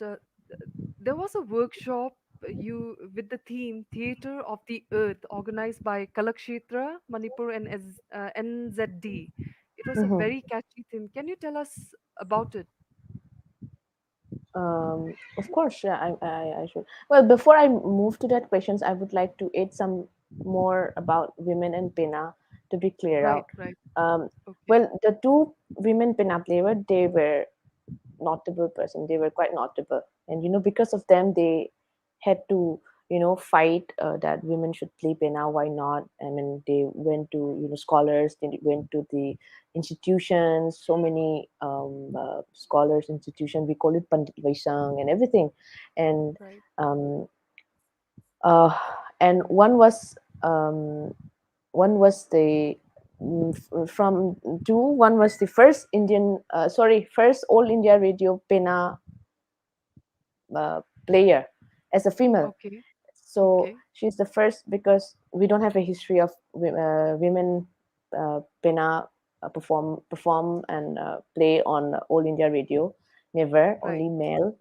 there was a workshop you with the theme Theatre of the Earth, organized by Kalakshetra, Manipur, and NZD. It was a Mm-hmm. very catchy theme. Can you tell us about it? Of course, yeah, I should. Well, before I move to that questions, I would like to add some more about women and Pena to be clear Right, out. right. Um, Okay, well, the two women Pena player, they were notable person. They were quite notable, and because of them, they had to fight that women should play Pena. Why not? I mean, they went to scholars. They went to the institutions. So many scholars institution. We call it Pandit Vaisang and everything, and right, um, uh, and one was the from two. One was the first first All India Radio Pena player as a female. okay, So okay, she's the first, because we don't have a history of women Pena perform and play on All India Radio. Never, right, only male.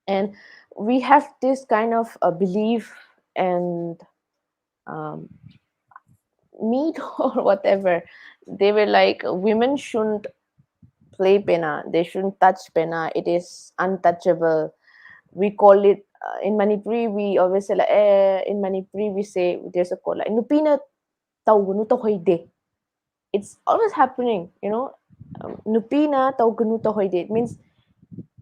And we have this kind of belief and um, meat or whatever. They were like, women shouldn't play pena. They shouldn't touch pena. It is untouchable. We call it in Manipuri. We always say like, in Manipuri we say there's a call like nupina taugunu tohoide. It's always happening. Nupina taugunu tohoide. It means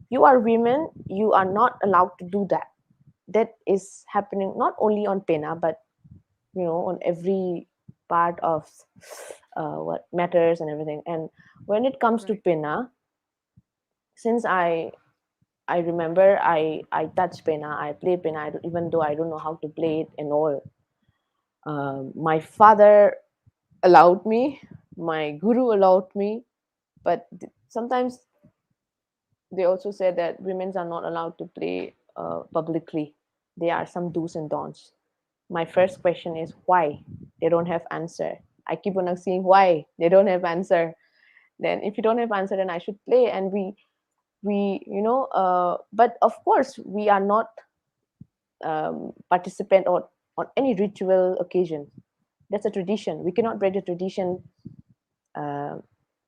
you are women. You are not allowed to do that. That is happening not only on pena, but on every part of what matters and everything. And when it comes to right, pena, since I remember I touch pena, I play pena, even though I don't know how to play it and all. My father allowed me, my guru allowed me, but sometimes they also said that women are not allowed to play publicly. There are some do's and don'ts. My first question is why they don't have answer. I keep on asking why they don't have answer. Then if you don't have answer, then I should play. And but of course we are not participant on any ritual occasion. That's a tradition. We cannot break the tradition uh,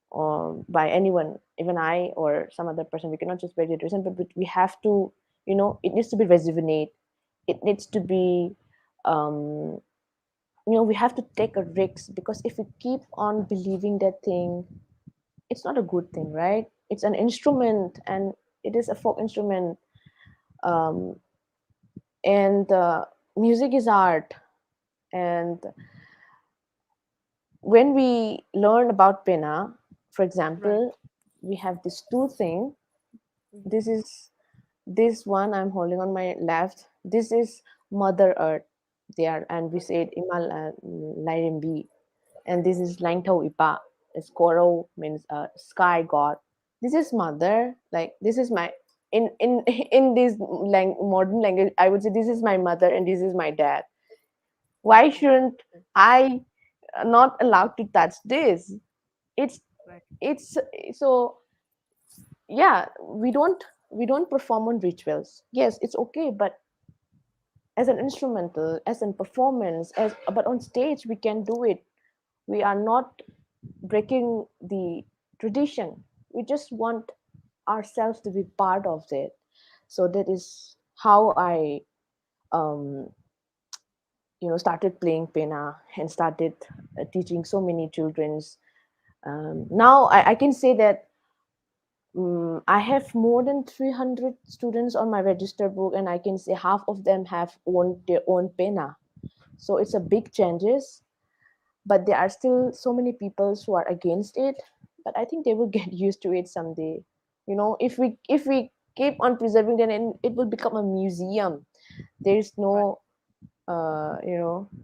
or by anyone, even I or some other person. We cannot just break the tradition, but we have to, it needs to be rejuvenate. It needs to be, we have to take a risk, because if we keep on believing that thing, it's not a good thing, right? It's an instrument, and it is a folk instrument, um, and music is art. And when we learn about pena, for right. example, we have this two thing. Hmm. This is this one I'm holding on my left. This is Mother Earth. They are, and we said Imal Lairimbi, and this is Langtau Ipa. It's Koro means sky god. This is mother. Like this is my in this modern language, I would say this is my mother and this is my dad. Why shouldn't I not allowed to touch this? It's Right. it's so yeah. We don't perform on rituals. Yes, it's okay, but as an instrumental, as in performance, as but on stage we can do it. We are not breaking the tradition. We just want ourselves to be part of it. So that is how I um, started playing pena and started teaching so many children's. Now I can say that I have more than 300 students on my register book, and I can say half of them have owned their own pena. So it's a big changes, but there are still so many people who are against it. But I think they will get used to it someday. If we keep on preserving them, and it will become a museum. There is Right.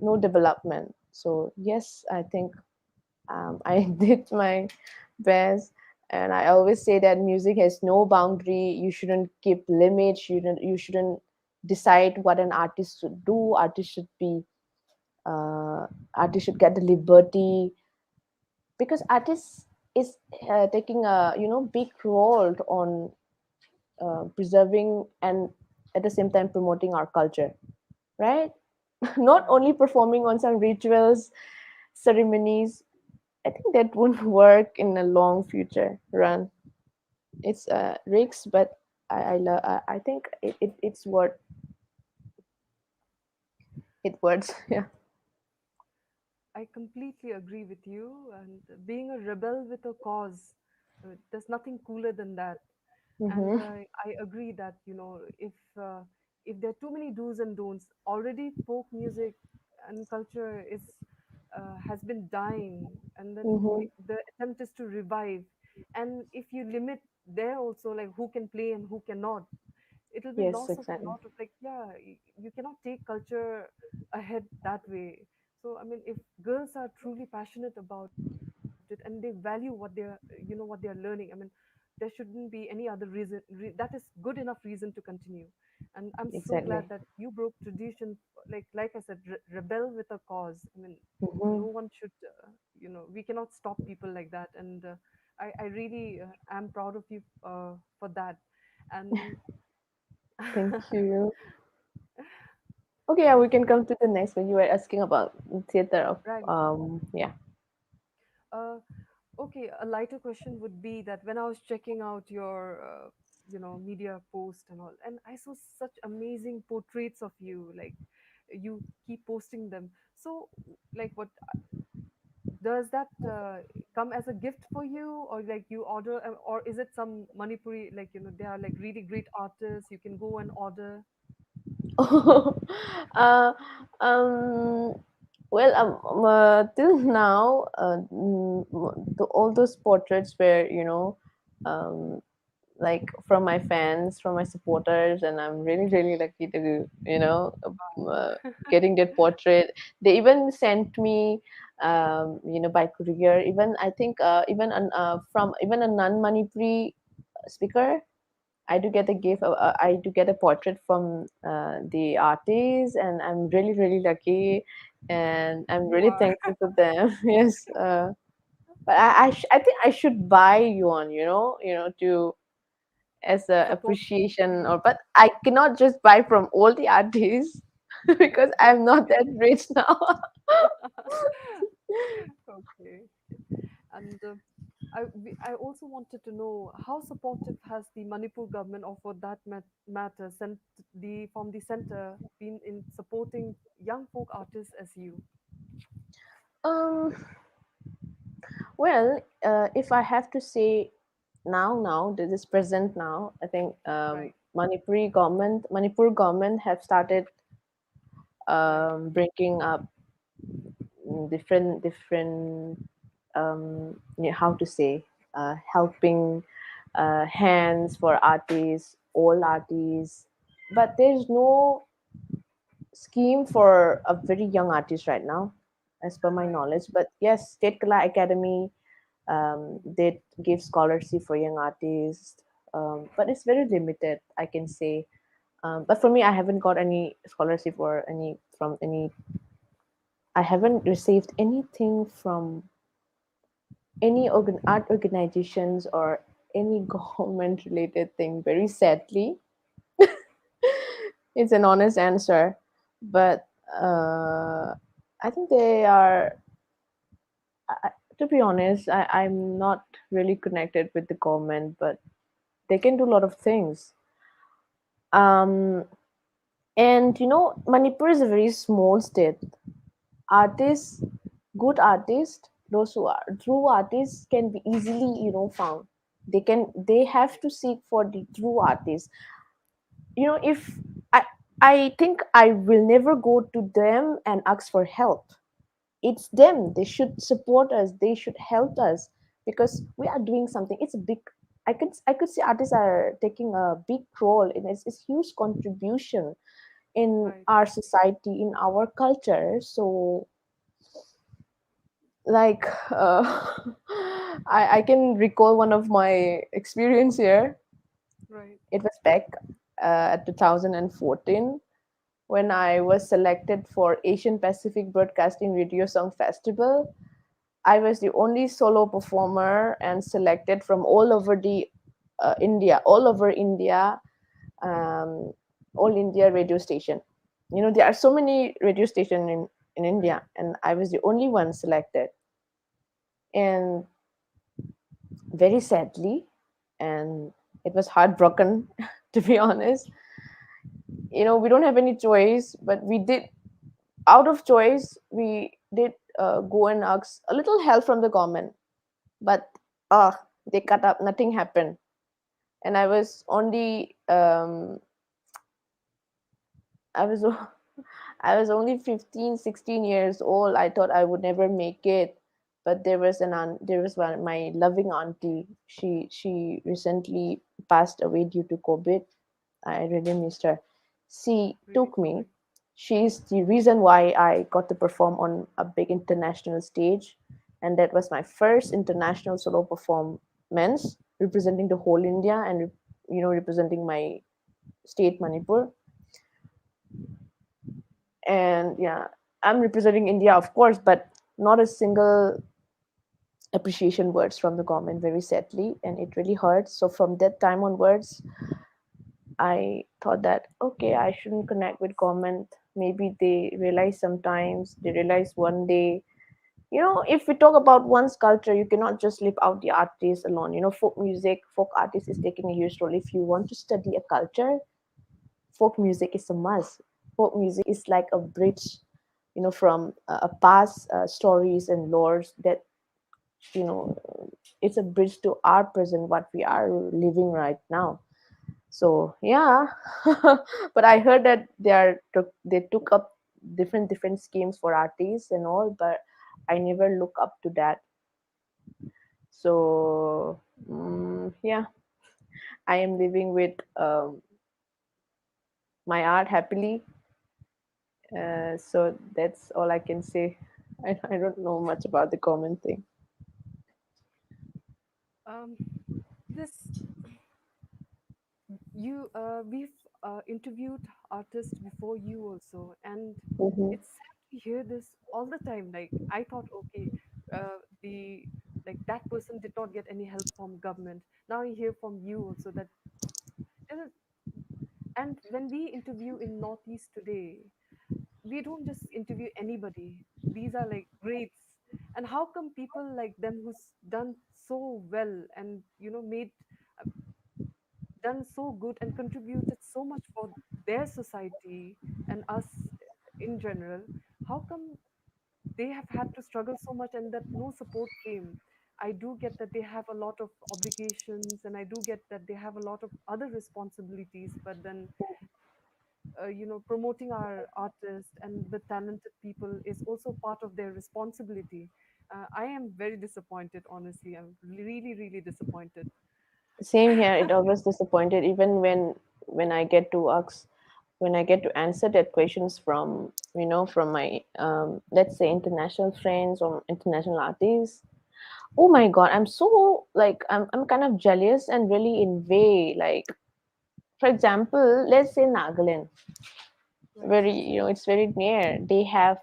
no development. So yes, I think I did my best. And I always say that music has no boundary. You shouldn't keep limits. You shouldn't decide what an artist should do. Uh, artists should get the liberty, because artists is taking a big role on preserving and at the same time promoting our culture, right? Not Right. only performing on some rituals, ceremonies. I think that won't work in a long future run. It's risks, but I think it's worth it worth. Yeah. I completely agree with you. And being a rebel with a cause, there's nothing cooler than that. And Mm-hmm. I agree that if there are too many do's and don'ts, already folk music and culture is has been dying, and then Mm-hmm. the attempt is to revive. And if you limit there also, like who can play and who cannot, it'll be Yes, loss of a exactly. lot of, like, yeah, you cannot take culture ahead that way. So I mean, if girls are truly passionate about it and they value what they're learning, I mean, there shouldn't be any other that is good enough reason to continue. And I'm so glad Exactly. that you broke tradition, like I said, rebel with a cause. I mean, Mm-hmm. no one should, we cannot stop people like that. And I really am proud of you for that. And Thank you. Okay, yeah, we can come to the next one. You were asking about theater of right. yeah. Uh, okay, a lighter question would be that when I was checking out your, media post and all, and I saw such amazing portraits of you, like you keep posting them. So, like, what does that come as a gift for you, or like you order, or is it some Manipuri, like, they are like really great artists, you can go and order? uh, um, well, till now, all those portraits were, um, like from my fans, from my supporters, and I'm really, really lucky to, getting that portrait. They even sent me, by courier. Even I think, even from even a non-Manipuri speaker, I do get a gift. I do get a portrait from the artist, and I'm really, really lucky, and I'm You really are. thankful to them. Yes, but I think I should buy one. To as a Support. appreciation, or but I cannot just buy from all the artists because I'm not that rich now. Okay. And I also wanted to know how supportive has the Manipur government, or for that matter, from the center, been in supporting young folk artists as you? um, well, if I have to say now, this is present now. I think Right, Manipur government have started right. bringing up different how to say helping hands for artists, all artists, but there's no scheme for a very young artist right now, as per my Right. knowledge. But yes, State Kala Academy did give scholarship for young artists, but it's very limited, I can say. But for me, I haven't got any scholarship or any from any. I haven't received anything from any art organizations or any government related thing. Very sadly, it's an honest answer, but I think they are. To be honest, I'm not really connected with the government, but they can do a lot of things. Um, and Manipur is a very small state. Artists, good artists, those who are true artists can be easily found. They have to seek for the true artists. If I I think I will never go to them and ask for help. It's them. They should support us. They should help us because we are doing something. It's a big. I could see artists are taking a big role in it's huge contribution in Right. our society, in our culture. So like I can recall one of my experience here. Right. It was back at 2014 when I was selected for Asian Pacific Broadcasting Radio Song Festival. I was the only solo performer and selected from all over the all over India, um, All India radio station. There are so many radio stations in Right. India, and I was the only one selected. And very sadly, and it was heartbroken, to be honest. We don't have any choice, but we did, out of choice, we did go and ask a little help from the government, but they cut up, nothing happened. And I was I was only 15, 16 years old. I thought I would never make it. But there was one, my loving auntie. She recently passed away due to COVID. I really missed her. She Really took me. sorry. She's the reason why I got to perform on a big international stage. And that was my first international solo performance representing the whole India and representing my state Manipur. And yeah, I'm representing India, of course, but not a single appreciation words from the government, very sadly, and it really hurts. So from that time onwards, I thought that okay, I shouldn't connect with government. Maybe they realize sometimes, they realize one day. If we talk about one's culture, you cannot just leave out the artist alone. Folk music, folk artist is taking a huge role. If you want to study a culture, folk music is a must. Folk music is like a bridge, from a past stories and lores that you know it's a bridge to our present, what we are living right now. So yeah, but I heard that they took up different schemes for artists and all, but I never look up to that. So yeah, I am living with my art happily. So that's all I can say. I don't know much about the common thing. Um, this you we've interviewed artists before you also, and Hmm. it's sad to hear this all the time. Like I thought, okay, the like that person did not get any help from government. Now I hear from you also that there is, and when we interview in Northeast today, we don't just interview anybody. These are like greats. And how come people like them who's done so well and made uh, done so good and contributed so much for their society and us in general, how come they have had to struggle so much and that no support came? I do get that they have a lot of obligations, and I do get that they have a lot of other responsibilities, but then promoting our artists and the talented people is also part of their responsibility. I am very disappointed, honestly. I'm really, really disappointed. Same here. It always disappointed, even when I get to ask. when I get to answer that questions from, from my, let's say, international friends or international artists, oh my God, I'm so like, I'm kind of jealous and really in way, like, for example, let's say Nagaland, Right. very, it's very near. They have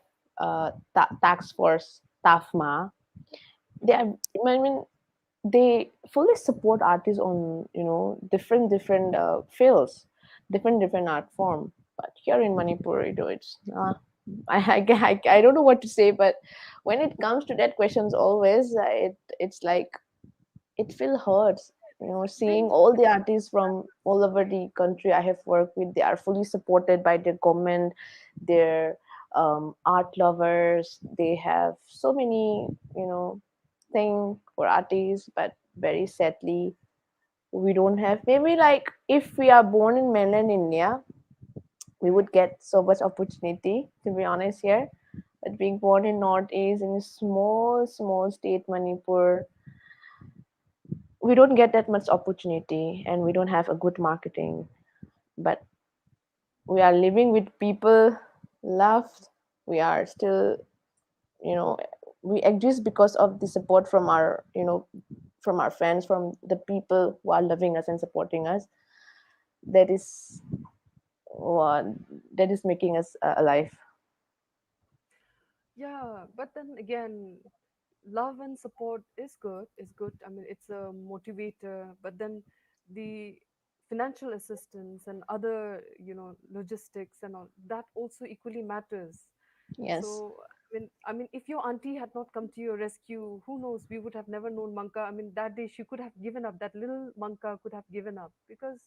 tax force, TAFMA. They Mm-hmm. are, I mean, they fully support artists on, different fields, different art form. But here in Manipur, it's I don't know what to say. But when it comes to that questions, always it's like it feel hurts. Seeing They all the artists from all over the country I have worked with, they are fully supported by the government. Their art lovers, they have so many, thing for artists, but very sadly, we don't have. Maybe like if we are born in mainland India, we right. would get so much opportunity. To be honest, here, but being born in Northeast in a small state, Manipur, we don't get that much opportunity, and we don't have a good marketing. But we are living with people loved. We are still, you know, we exist because of the support from our, from our friends, from the people who are loving us and supporting us. That is what that is making us alive. Yeah, but then again, love and support is good. Is good. I mean, it's a motivator. But then the financial assistance and other, logistics and all that also equally matters. Yes, So, I mean, if your auntie had not come to your rescue, who knows? We would have never known Manka. I mean, that day she could have given up. That little Manka could have given up because,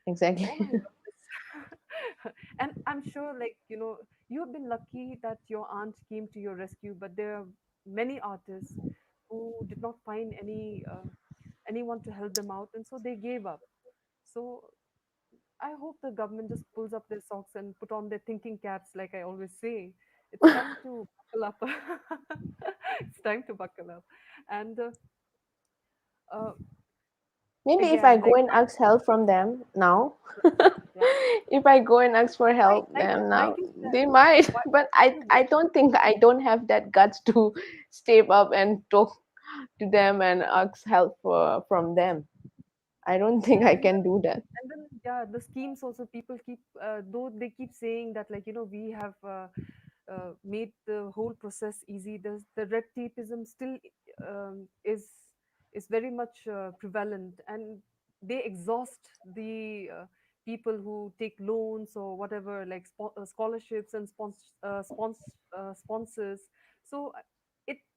exactly. oh my goodness. And I'm sure, like, you have been lucky that your aunt came to your rescue, but there are many artists who did not find anyone to help them out, and so they gave up. So I hope the government just pulls up their socks and put on their thinking caps, like I always say. It's time to buckle up. It's time to buckle up. And uh, Maybe if I again, go like, and ask help from them now, right? if I go and ask for Like, help like, them like now, you said, they might. why, But why I you I wait? don't think I don't have that guts to step up and talk to them and ask help from them. I don't think Yeah, I can do that. and then yeah, the schemes also, people keep though they keep saying that, like, we have made the whole process easy. The red tapeism still is very much prevalent, and they exhaust the people who take loans or whatever, like scholarships and sponsors. So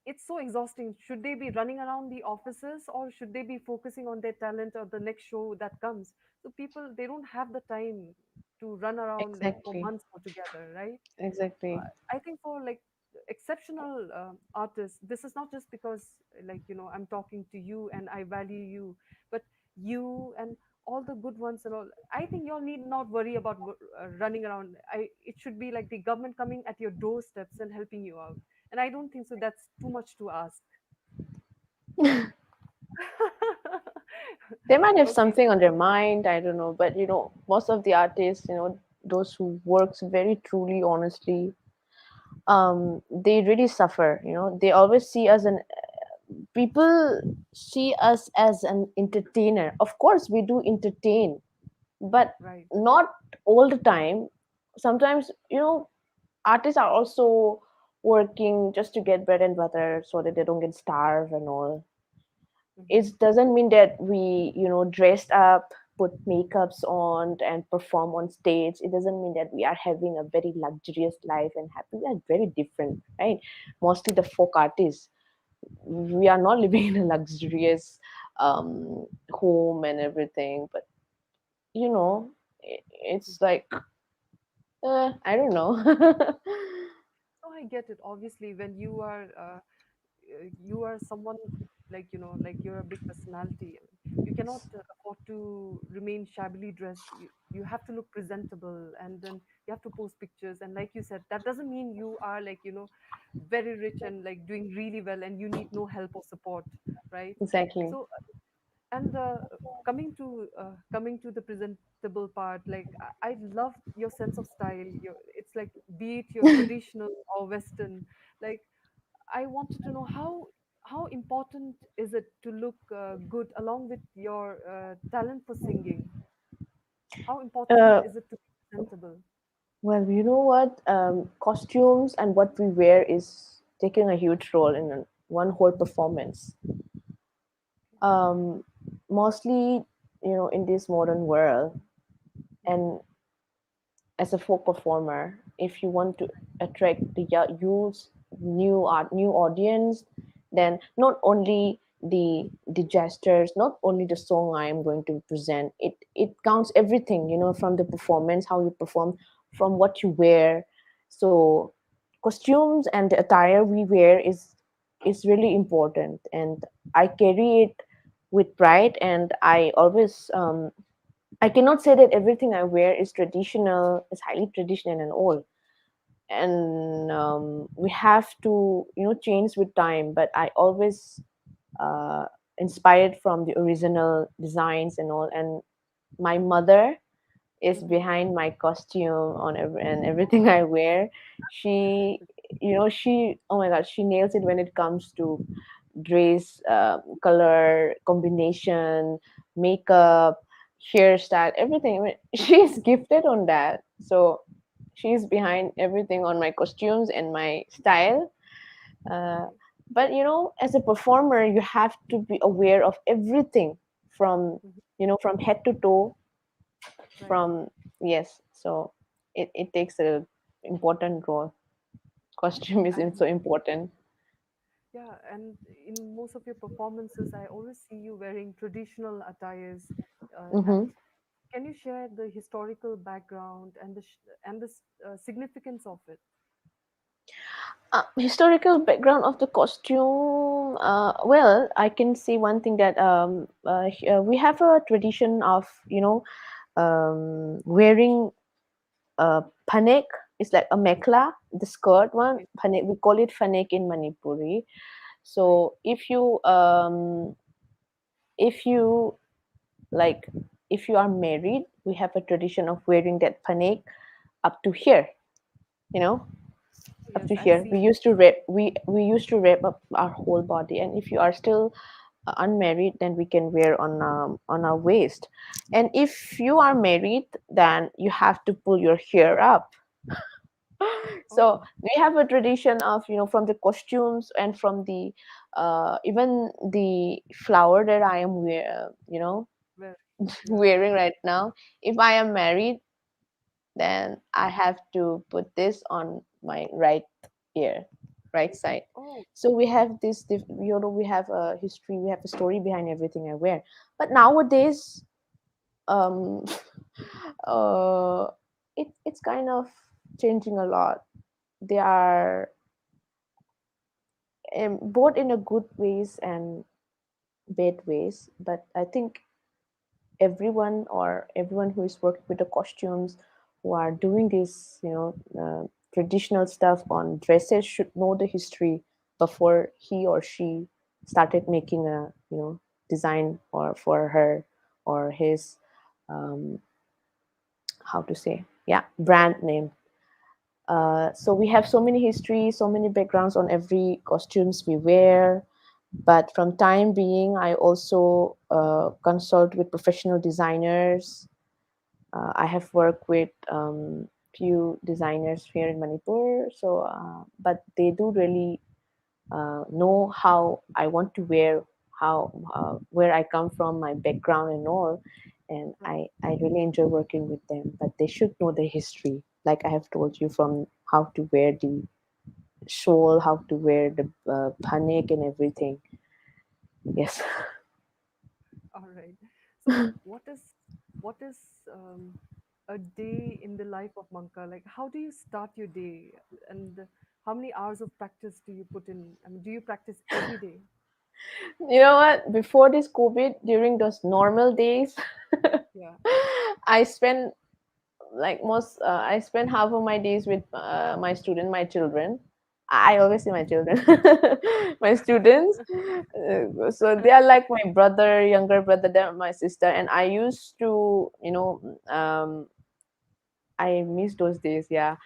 it's so exhausting. Should they be running around the offices, or should they be focusing on their talent or the next show that comes? So people, they don't have the time to run around like for Exactly. months altogether, right? So Exactly. I think for like exceptional artists, this is not just because, like, I'm talking to you and I value you, but you and all the good ones and all. I think y'all need not worry about running around. It should be like the government coming at your doorsteps and helping you out. And I don't think so. That's too much to ask. They might have Okay. something on their mind, I don't know. But most of the artists, those who works very truly, honestly, they really suffer. They always see us an people see us as an entertainer. Of course, we do entertain, but Right. not all the time. Sometimes, artists are also working just to get bread and butter so that they don't get starved and all. Hmm. It doesn't mean that we, dressed up, put makeups on and perform on stage. It doesn't mean that we are having a very luxurious life and happy. We are very different, right? Mostly the folk artists, we are not living in a luxurious home and everything. But it's like, I don't know. So I get it. Obviously, when you are someone, like, like, you're a big personality. You cannot afford to remain shabbily dressed. You have to look presentable, and then you have to post pictures. And like you said, that doesn't mean you are, like, very rich and like doing really well and you need no help or support, right? Exactly. So And coming to the presentable part, like I love your sense of style. It's like, be it your traditional or Western, like I wanted to know how important is it to look good along with your talent for singing? How important Uh, is it to be presentable? well, you know what? Costumes and what we wear is taking a huge role in one whole performance. Um, Mostly, in this modern world, Mm-hmm. and as a folk performer, if you want to attract the youth, new audience, then not only the gestures, not only the song I am going to present, it counts everything, from the performance, how you perform, from what you wear. So costumes and the attire we wear is really important, and I carry it with pride, and I always I cannot say that everything I wear is traditional, is highly traditional and all. And we have to, change with time. But I always uh, inspired from the original designs and all. And my mother is Mm-hmm. behind my costume and everything I wear. She, oh my God, she nails it when it comes to dress, color combination, makeup, hairstyle, everything. I mean, she's gifted on that. So she's behind everything on my costumes and my style. Uh, Right. but as a performer, you have to be aware of everything from Mm-hmm. from head to toe. Right. From Yes, so it takes a important role. Costume is And so important. yeah, and in most of your performances, I always see you wearing traditional attires. Mm-hmm. And can you share the historical background and the significance of it? Historical background of the costume. Well, I can say one thing that we have a tradition of wearing panek. It's like a mekla, the skirt one. Okay. Panek, we call it fanek in Manipuri. Right. So if you like if you are married, we have a tradition of wearing that panek up to here. You know, up Yes, to I've here. We seen. used to wrap up our whole body, and if you are still unmarried, then we can wear on our waist. And if you are married, then you have to pull your hair up. So Oh, we have a tradition of, from the costumes and from the even the flower that I am well, yeah. wearing right now. If I am married, then I have to put this on my right ear, right side. Oh, So we have we have a history, we have a story behind everything I wear. But nowadays, um, uh, it's kind of changing a lot. They are both in a good ways and bad ways. But I think everyone who is working with the costumes, who are doing this traditional stuff on dresses, should know the history before he or she started making a design or for her or his um, how to say, yeah, brand name. So we have so many histories, so many backgrounds on every costumes we wear. But from time being, I also consult with professional designers. I have worked with few designers here in Manipur. So, but they do really know how I want to wear, how where I come from, my background and all. And right. I really enjoy working with them. But they should know the history, like I have told you, from how to wear the shawl, how to wear the panik and everything. Yes. All right. So, what is um, a day in the life of Manka? Like, how do you start your day, and how many hours of practice do you put in? I mean, do you practice every day? You know what? Before this COVID, during those normal days, Yeah. I spend I spend half of my days with my children. I always see my children, my students. So they are like my brother, younger brother, they're my sister. And I used to, I miss those days. Yeah,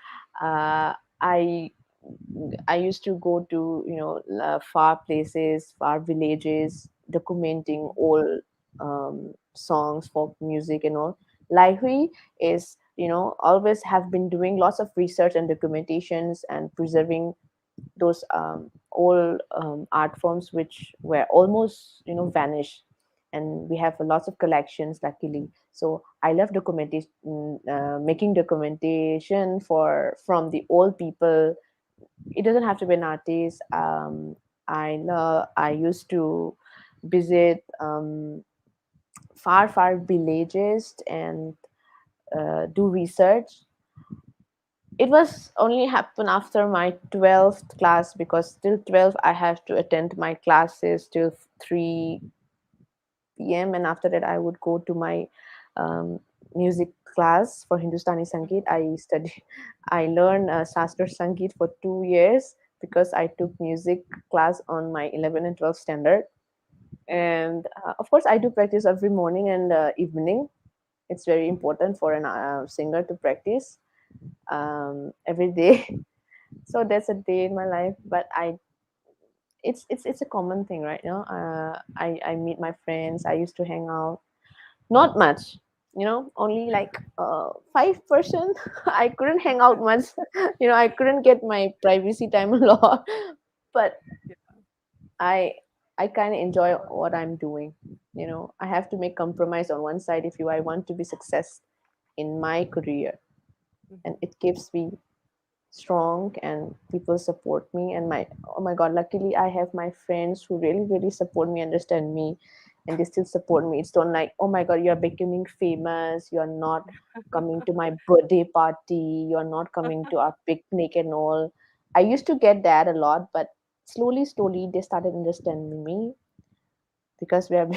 I I used to go to far places, far villages, documenting all songs, folk music, and all. Laihui is always have been doing lots of research and documentations and preserving those old art forms which were almost vanished, and we have lots of collections luckily. So I love documentation, making documentation from the old people. It doesn't have to be an artist. I used to visit far villages and do research. It was only happen after my 12th class, because till 12 I have to attend my classes till 3 p.m., and after that I would go to my um, music class for Hindustani Sangeet. I learned Shastra Sangeet for 2 years, because I took music class on my 11 and 12 standard. And of course I do practice every morning and evening. It's very important for a singer to practice every day. So that's a day in my life, but it's a common thing, right? I meet my friends. I used to hang out, not much, only like 5%. I couldn't hang out much. I couldn't get my privacy time a lot, but Yeah. i I kind of enjoy what I'm doing. I have to make compromise on one side if I want to be success in my career, and it keeps me strong, and people support me. And oh my god, luckily I have my friends who really support me, understand me, and they still support me. It's not like, oh my god, you're becoming famous, you're not coming to my birthday party, you're not coming to our picnic and all. I used to get that a lot, but slowly they started understanding me, because we have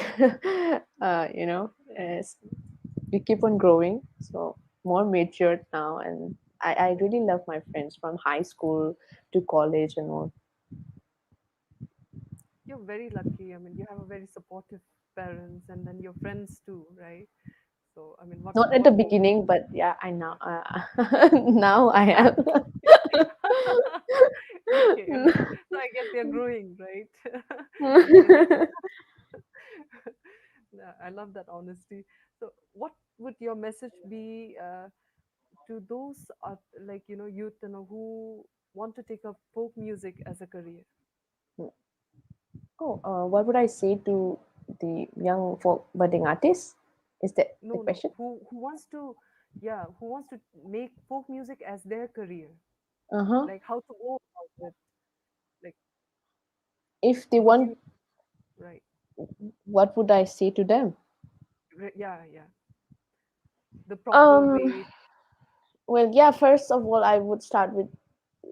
as we keep on growing, so more matured now. And I really love my friends from high school to college and all. You're very lucky. I mean, you have a very supportive parents and then your friends too, right? So, I mean, Not at the what more? beginning, but yeah, I now now I am. Okay, okay. So I guess they're growing, right? And yeah, I love that honesty. So, what would your message be to those like youth who want to take up folk music as a career? Oh, what would I say to the young folk budding artists? Is that the No, no. question? Who wants to, yeah, who wants to make folk music as their career? Uh-huh. Like how to go about it? Like, If they would you, want, right? what would I say to them? Yeah, yeah. The proper Um, way. well, yeah, first of all, I would start with,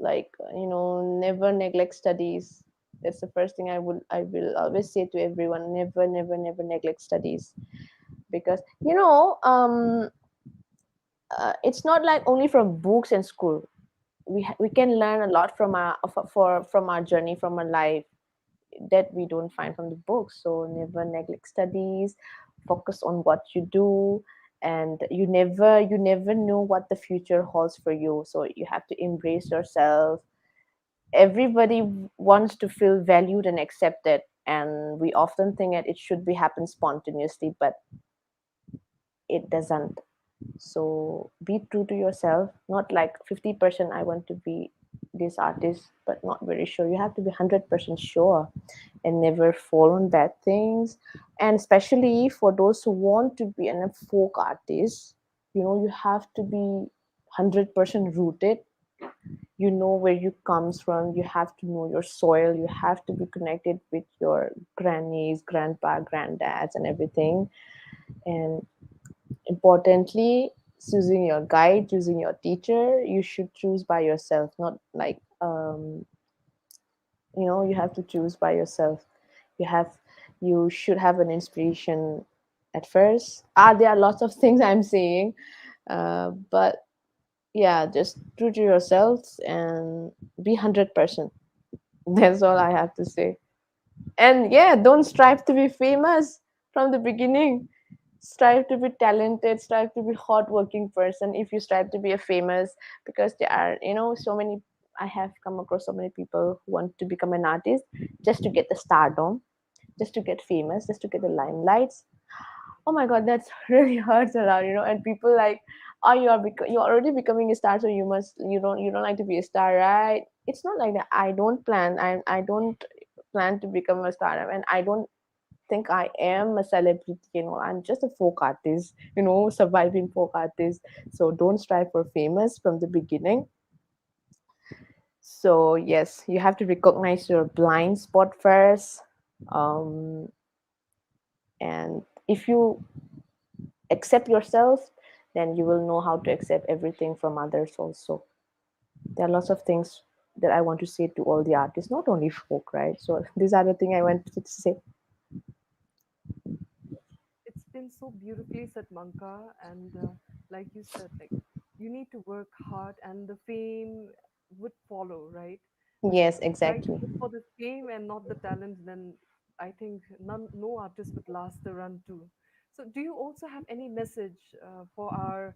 like, never neglect studies. That's the first thing I will always say to everyone: never neglect studies. Because it's not like only from books and school. We can learn a lot from from our journey, from our life, that we don't find from the books. So never neglect studies. Focus on what you do, and you never know what the future holds for you. So you have to embrace yourself. Everybody wants to feel valued and accepted, and we often think that it should be happen spontaneously, but it doesn't. So be true to yourself. Not like 50% I want to be this artist, but not very sure. You have to be 100% sure, and never fall on bad things. And especially for those who want to be a folk artist, you have to be 100% rooted. You know where you comes from. You have to know your soil. You have to be connected with your grannies, grandpa, granddads, and everything. And importantly, choosing your guide, choosing your teacher, you should choose by yourself. Not like you have to choose by yourself. You should have an inspiration at first. There are lots of things I'm saying, but yeah, just true to yourselves and be 100%. That's all I have to say. And yeah, don't strive to be famous from the beginning. Strive to be talented, strive to be hardworking person. If you strive to be a famous, because there are, so many, I have come across so many people who want to become an artist just to get the stardom, just to get famous, just to get the limelights. Oh my god, that's really hurts a lot, and people like, oh, you're already becoming a star, so you don't like to be a star, right? It's not like that. I don't plan to become a star, and I don't think I am a celebrity. I'm just a folk artist, surviving folk artist. So don't strive for famous from the beginning. So yes, you have to recognize your blind spot first. um, and if you accept yourself, then you will know how to accept everything from others also. There are lots of things that I want to say to all the artists, not only folk, right? So these are the things I wanted to say. It's been so beautifully said, Manka. And like you said, like you need to work hard, and the fame would follow, right? But if Yes, you try to exactly. look for the fame and not the talent, then I think no artist would last the run too. So, do you also have any message for our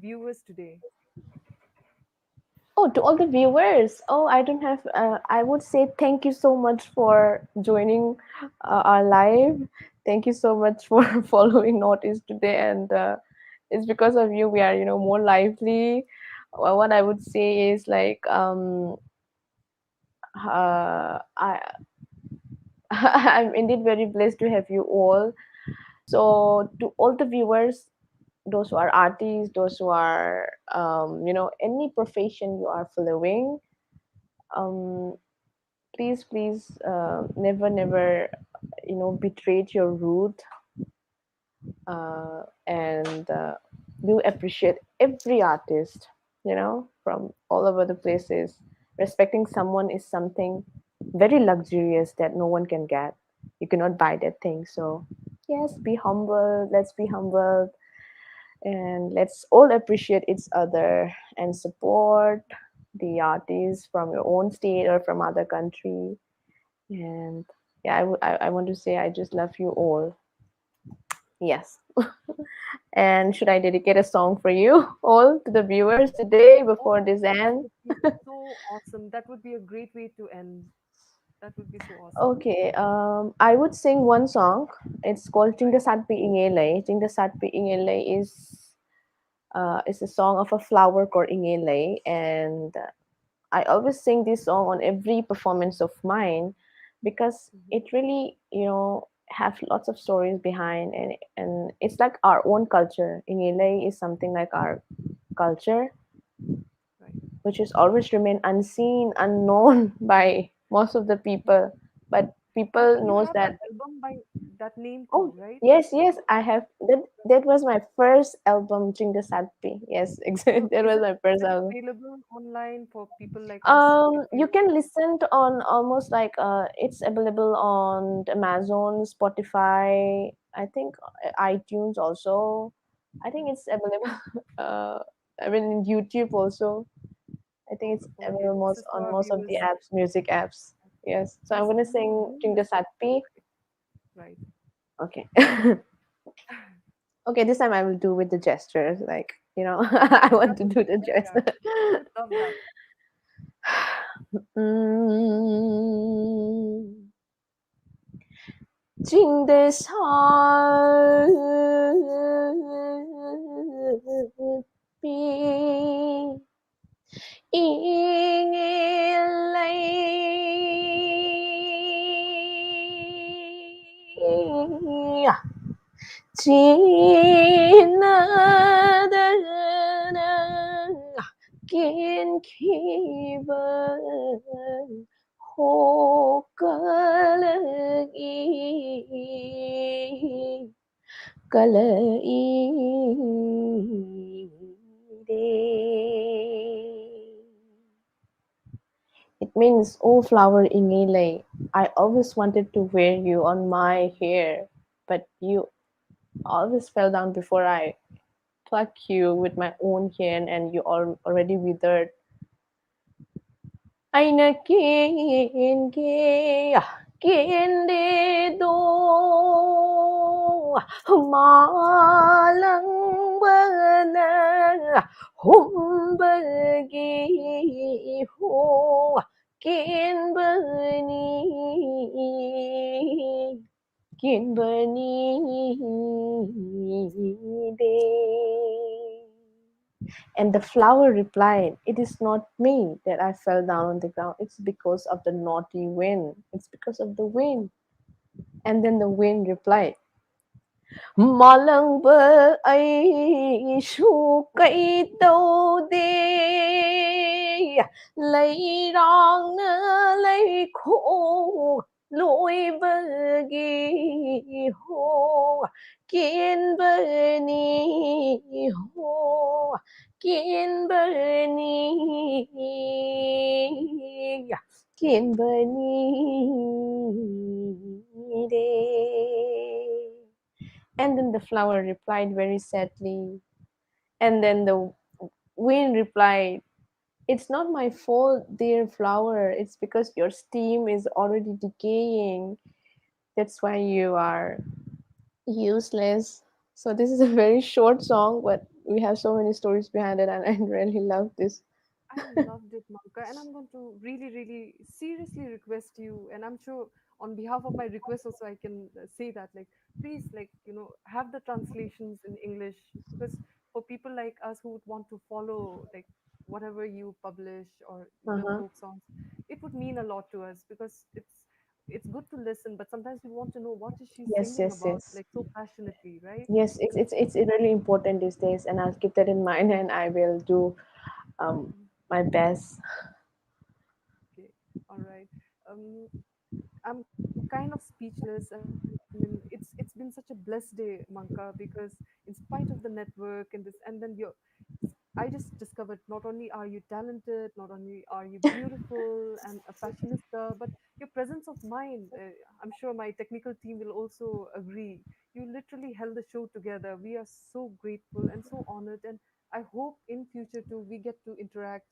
viewers today? Oh, to all the viewers. Oh, I don't have. I would say thank you so much for joining our live. Thank you so much for following Notice today, and it's because of you we are, more lively. Well, what I would say is like, I I'm indeed very blessed to have you all. So to all the viewers, those who are artists, those who are, any profession you are following, um, please, never, betray your root, and do appreciate every artist, from all over the places. Respecting someone is something very luxurious that no one can get. You cannot buy that thing. So yes, be humble. Let's be humble, and let's all appreciate each other and support the artists from your own state or from other country. And yeah, I want to say I just love you all. Yes. And should I dedicate a song for you all, to the viewers today Oh, before this that end? would be so awesome. That would be a great way to end. That would be so awesome. Okay, I would sing one song. It's called Chingda Right. Satpi Ingele. Chingda Satpi Ingele is a song of a flower called Ingele, and I always sing this song on every performance of mine because Hmm. it really, have lots of stories behind, and it's like our own culture. Ingele is something like our culture, Right. which is always remain unseen, unknown by most of the people. But But people you knows have an that. album by that name too, Oh, right? yes, I have that. That was my first album, Chinda Satpi. Yes, exactly. So That was my is first it album. available online for people like us if You we can listen to on almost like, it's available on Amazon, Spotify, I think, iTunes also. I think Mhm. it's available. uh, I mean, in YouTube also. I think it's Okay, available this most is for on our most of the viewers. apps, music apps. Yes. So I'm This gonna no sing no Chinda music. Satpi. Right. Okay. Okay, this time I will do with the gestures, like, I That want to would do be the great. Yeah, gesture. we would love that. Mm. 静的山边，迎来呀，亲爱的人啊，天气温。好个了伊，个了伊的。It means, oh flower ingile, I always wanted to wear you on my hair, but you always fell down before I pluck you with my own hand and you are already withered. Aina kin ke kin de do malang bana hum bagi ho kin bani kin bani de. And the flower replied, "It is not me that I fell down on the ground. It's because of the naughty wind. It's because of the wind." And then the wind replied, "Malang ba ay su cây đâu đi, lấy rong lấy khổ lối bờ ghi hồ, kiên bờ ni hồ, kiên bờ ni, kiên bờ ni de." And then the flower replied very sadly. And then the wind replied, "It's not my fault, dear flower. It's because your steam is already decaying. That's why you are useless." So this is a very short song, but we have so many stories behind it, and I really love this. I loved it, Manka, and I'm going to really, really seriously request you, and I'm sure on behalf of my request also I can say that, like, please, like, have the translations in English, because for people like us who would want to follow, like, whatever you publish or the Uh-huh. folk songs, it would mean a lot to us because it's good to listen, but sometimes we want to know what is she Yes, singing yes, about, yes. like so passionately, right? Yes, it's really important these days, and I'll keep that in mind, and I will do Mhm. my best. Okay, all right. Um, I'm kind of speechless. I mean, it's been such a blessed day, Manka, because in spite of the network and this, and then I just discovered not only are you talented, not only are you beautiful and a fashionista, but your presence of mind. I'm sure my technical team will also agree. You literally held the show together. We are so grateful and so honored, and I hope in future too we get to interact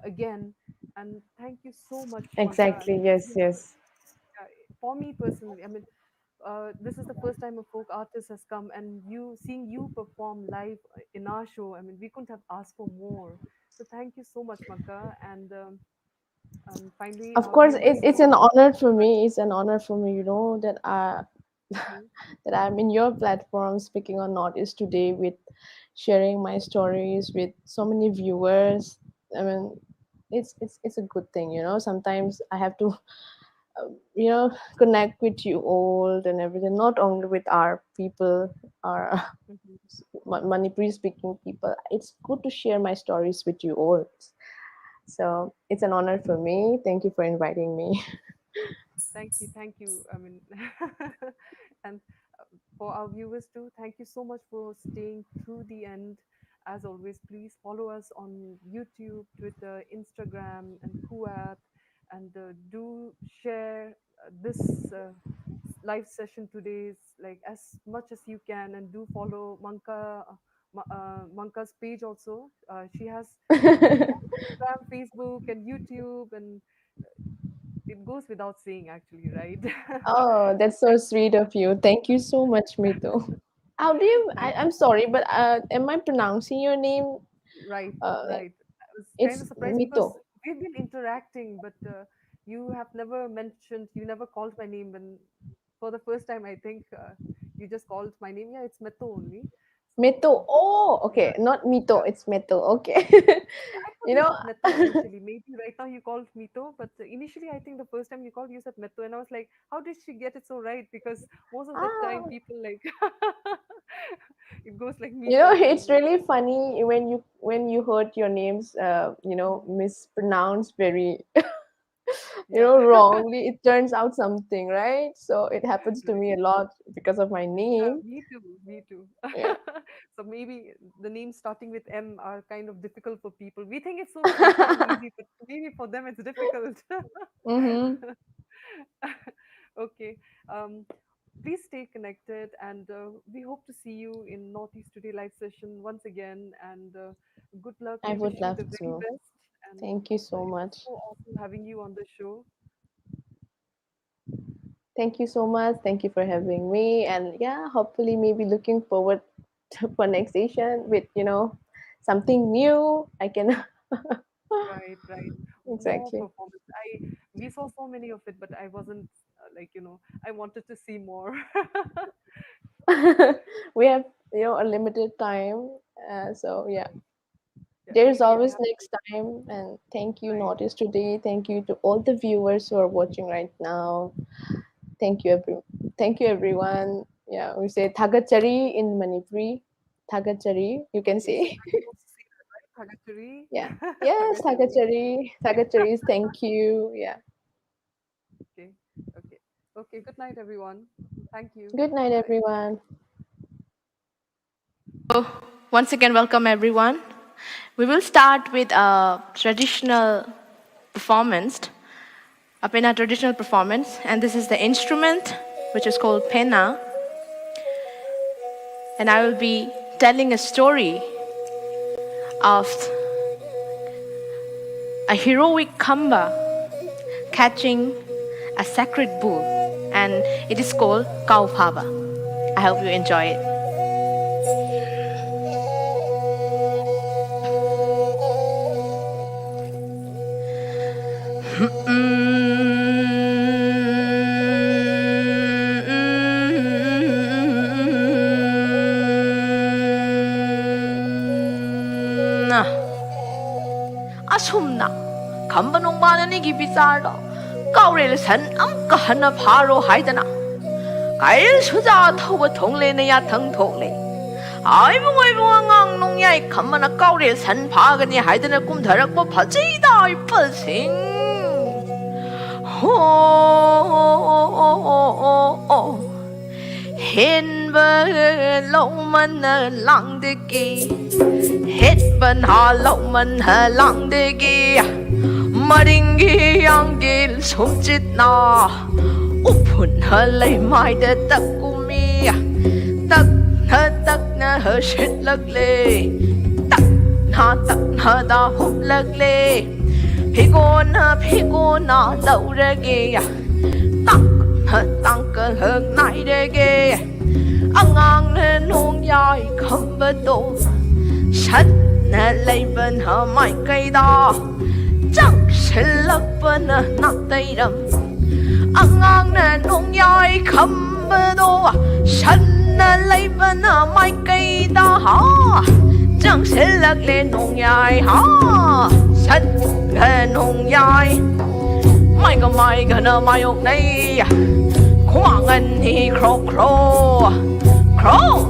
again. And thank you so much, Manka. Exactly. Yes, yes. For me personally, I mean, this is the first time a folk artist has come, and seeing you perform live in our show. I mean, we couldn't have asked for more. So thank you so much, Manka. And finally, Of our course, viewers it's know. an honor for me. It's an honor for me, that Mhm, that I'm in your platform speaking on Northeast today with sharing my stories with so many viewers. I mean, it's a good thing. Sometimes I have to connect with you all and everything, not only with our people, our mhm. Manipuri speaking people. It's good to share my stories with you all. So it's an honor for me. Thank you for inviting me. Thank you, thank you. I mean, and for our viewers too, thank you so much for staying through the end. As always, please follow us on YouTube, Twitter, Instagram, and Kuat, and do share this live session today's like as much as you can, and do follow Manka's page also. She has Instagram, Facebook, and YouTube, and it goes without saying, actually, right? Oh, that's so sweet of you. Thank you so much, Mitu. How do you? Thank I'm sorry, but am I pronouncing your name? Right, Like right. I was kind it's of surprised because Mito. we've been interacting, but you have never mentioned, you never called my name. And for the first time, I think you just called my name. Yeah, it's Meto only. So, Mito. Oh, yeah, okay. Not Mito. yeah. It's Mito. Okay. I thought you you know. said Meto initially. Maybe right now you called Mito, but initially I think the first time you called, you said Meto, and I was like, how did she get it so right? Because most of the time ah, people like it goes like it's Mito. really funny when you heard your names, Mhm. mispronounced very, Yeah, wrongly. It turns out something, right? So it happens to right. me a lot because of my Yeah, name. me too. Me too. Yeah. So maybe the names starting with M are kind of difficult for people. We think it's so simple and easy, but maybe for them it's difficult. Mm-hmm. Okay. Um, please stay connected, and we hope to see you in Northeast Today live session once again. And good luck. I We wish would you love the very to. best. And Thank you so it was much. so awesome having you on the show. Thank you so much. Thank you for having me. And yeah, hopefully maybe looking forward for next session with, something new. I can Right, right. More exactly. performance. We saw so many of it, but I wasn't I wanted to see more. We have, a limited time. So yeah, Right. there's Definitely, I always have next time. And thank you, right. Notice Today. Thank you to all the viewers who are watching right now. Thank you, thank you, everyone. Yeah, we say Thagachari in Manipuri. Thagachari, you can Okay, so say. are you supposed to say that, right? Thagachuri? Yeah. Yes, Thagachuri. Thagachari. Thagachari is thank you. Yeah. Okay, okay. Okay, good night, everyone. Thank you. Good night, Bye. everyone. Once again, welcome everyone. We will start with a traditional performance, a pena traditional performance, and this is the instrument which is called pena. And I will be telling a story of a heroic Kamba catching a sacred bull, and it is called Kaupava. I hope you enjoy it. Asumna, Kambanong Bananigi Pizarro, Gauril San Amkahana Paro Haidana, Kail Suza Toba Tongle Naya Tang Tole. I will wave on Nong Yai Kamana Gauril San Pagani Haidana Kumtarako Pazida, I buzzing. Oh, Hen bơ lâu mân lặng đê kỳ hết bần hà lâu mân lặng đê kỳ mà đình ghi yang ghi sum chít na upun lấy mai đê tắc cumi tắc na shit lắc lê tắc na da hụp lắc lê 피곤 나 lâu tăng cơ hơn này đề ghê ăn ngang nên hôn dài không bớt đồ sẵn nè lấy bên hờ mày cây đo chẳng sẽ lấp bên nặng tay đầm ăn ngang nên hôn dài không bớt đồ sẵn nè lấy bên hờ mày cây đo chẳng sẽ lấp lên hôn dài sẵn nè hôn dài mày gonna mày ốc này khoang anh hi crow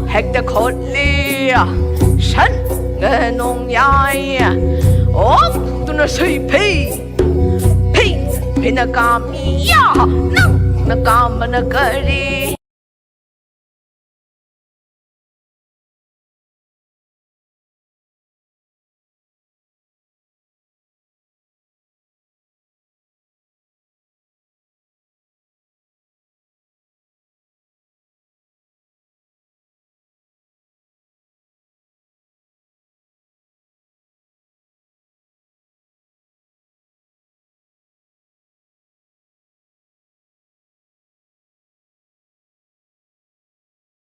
heck the code li sân nghe nông nhai tu nó suy pi na cam ya na cam na kari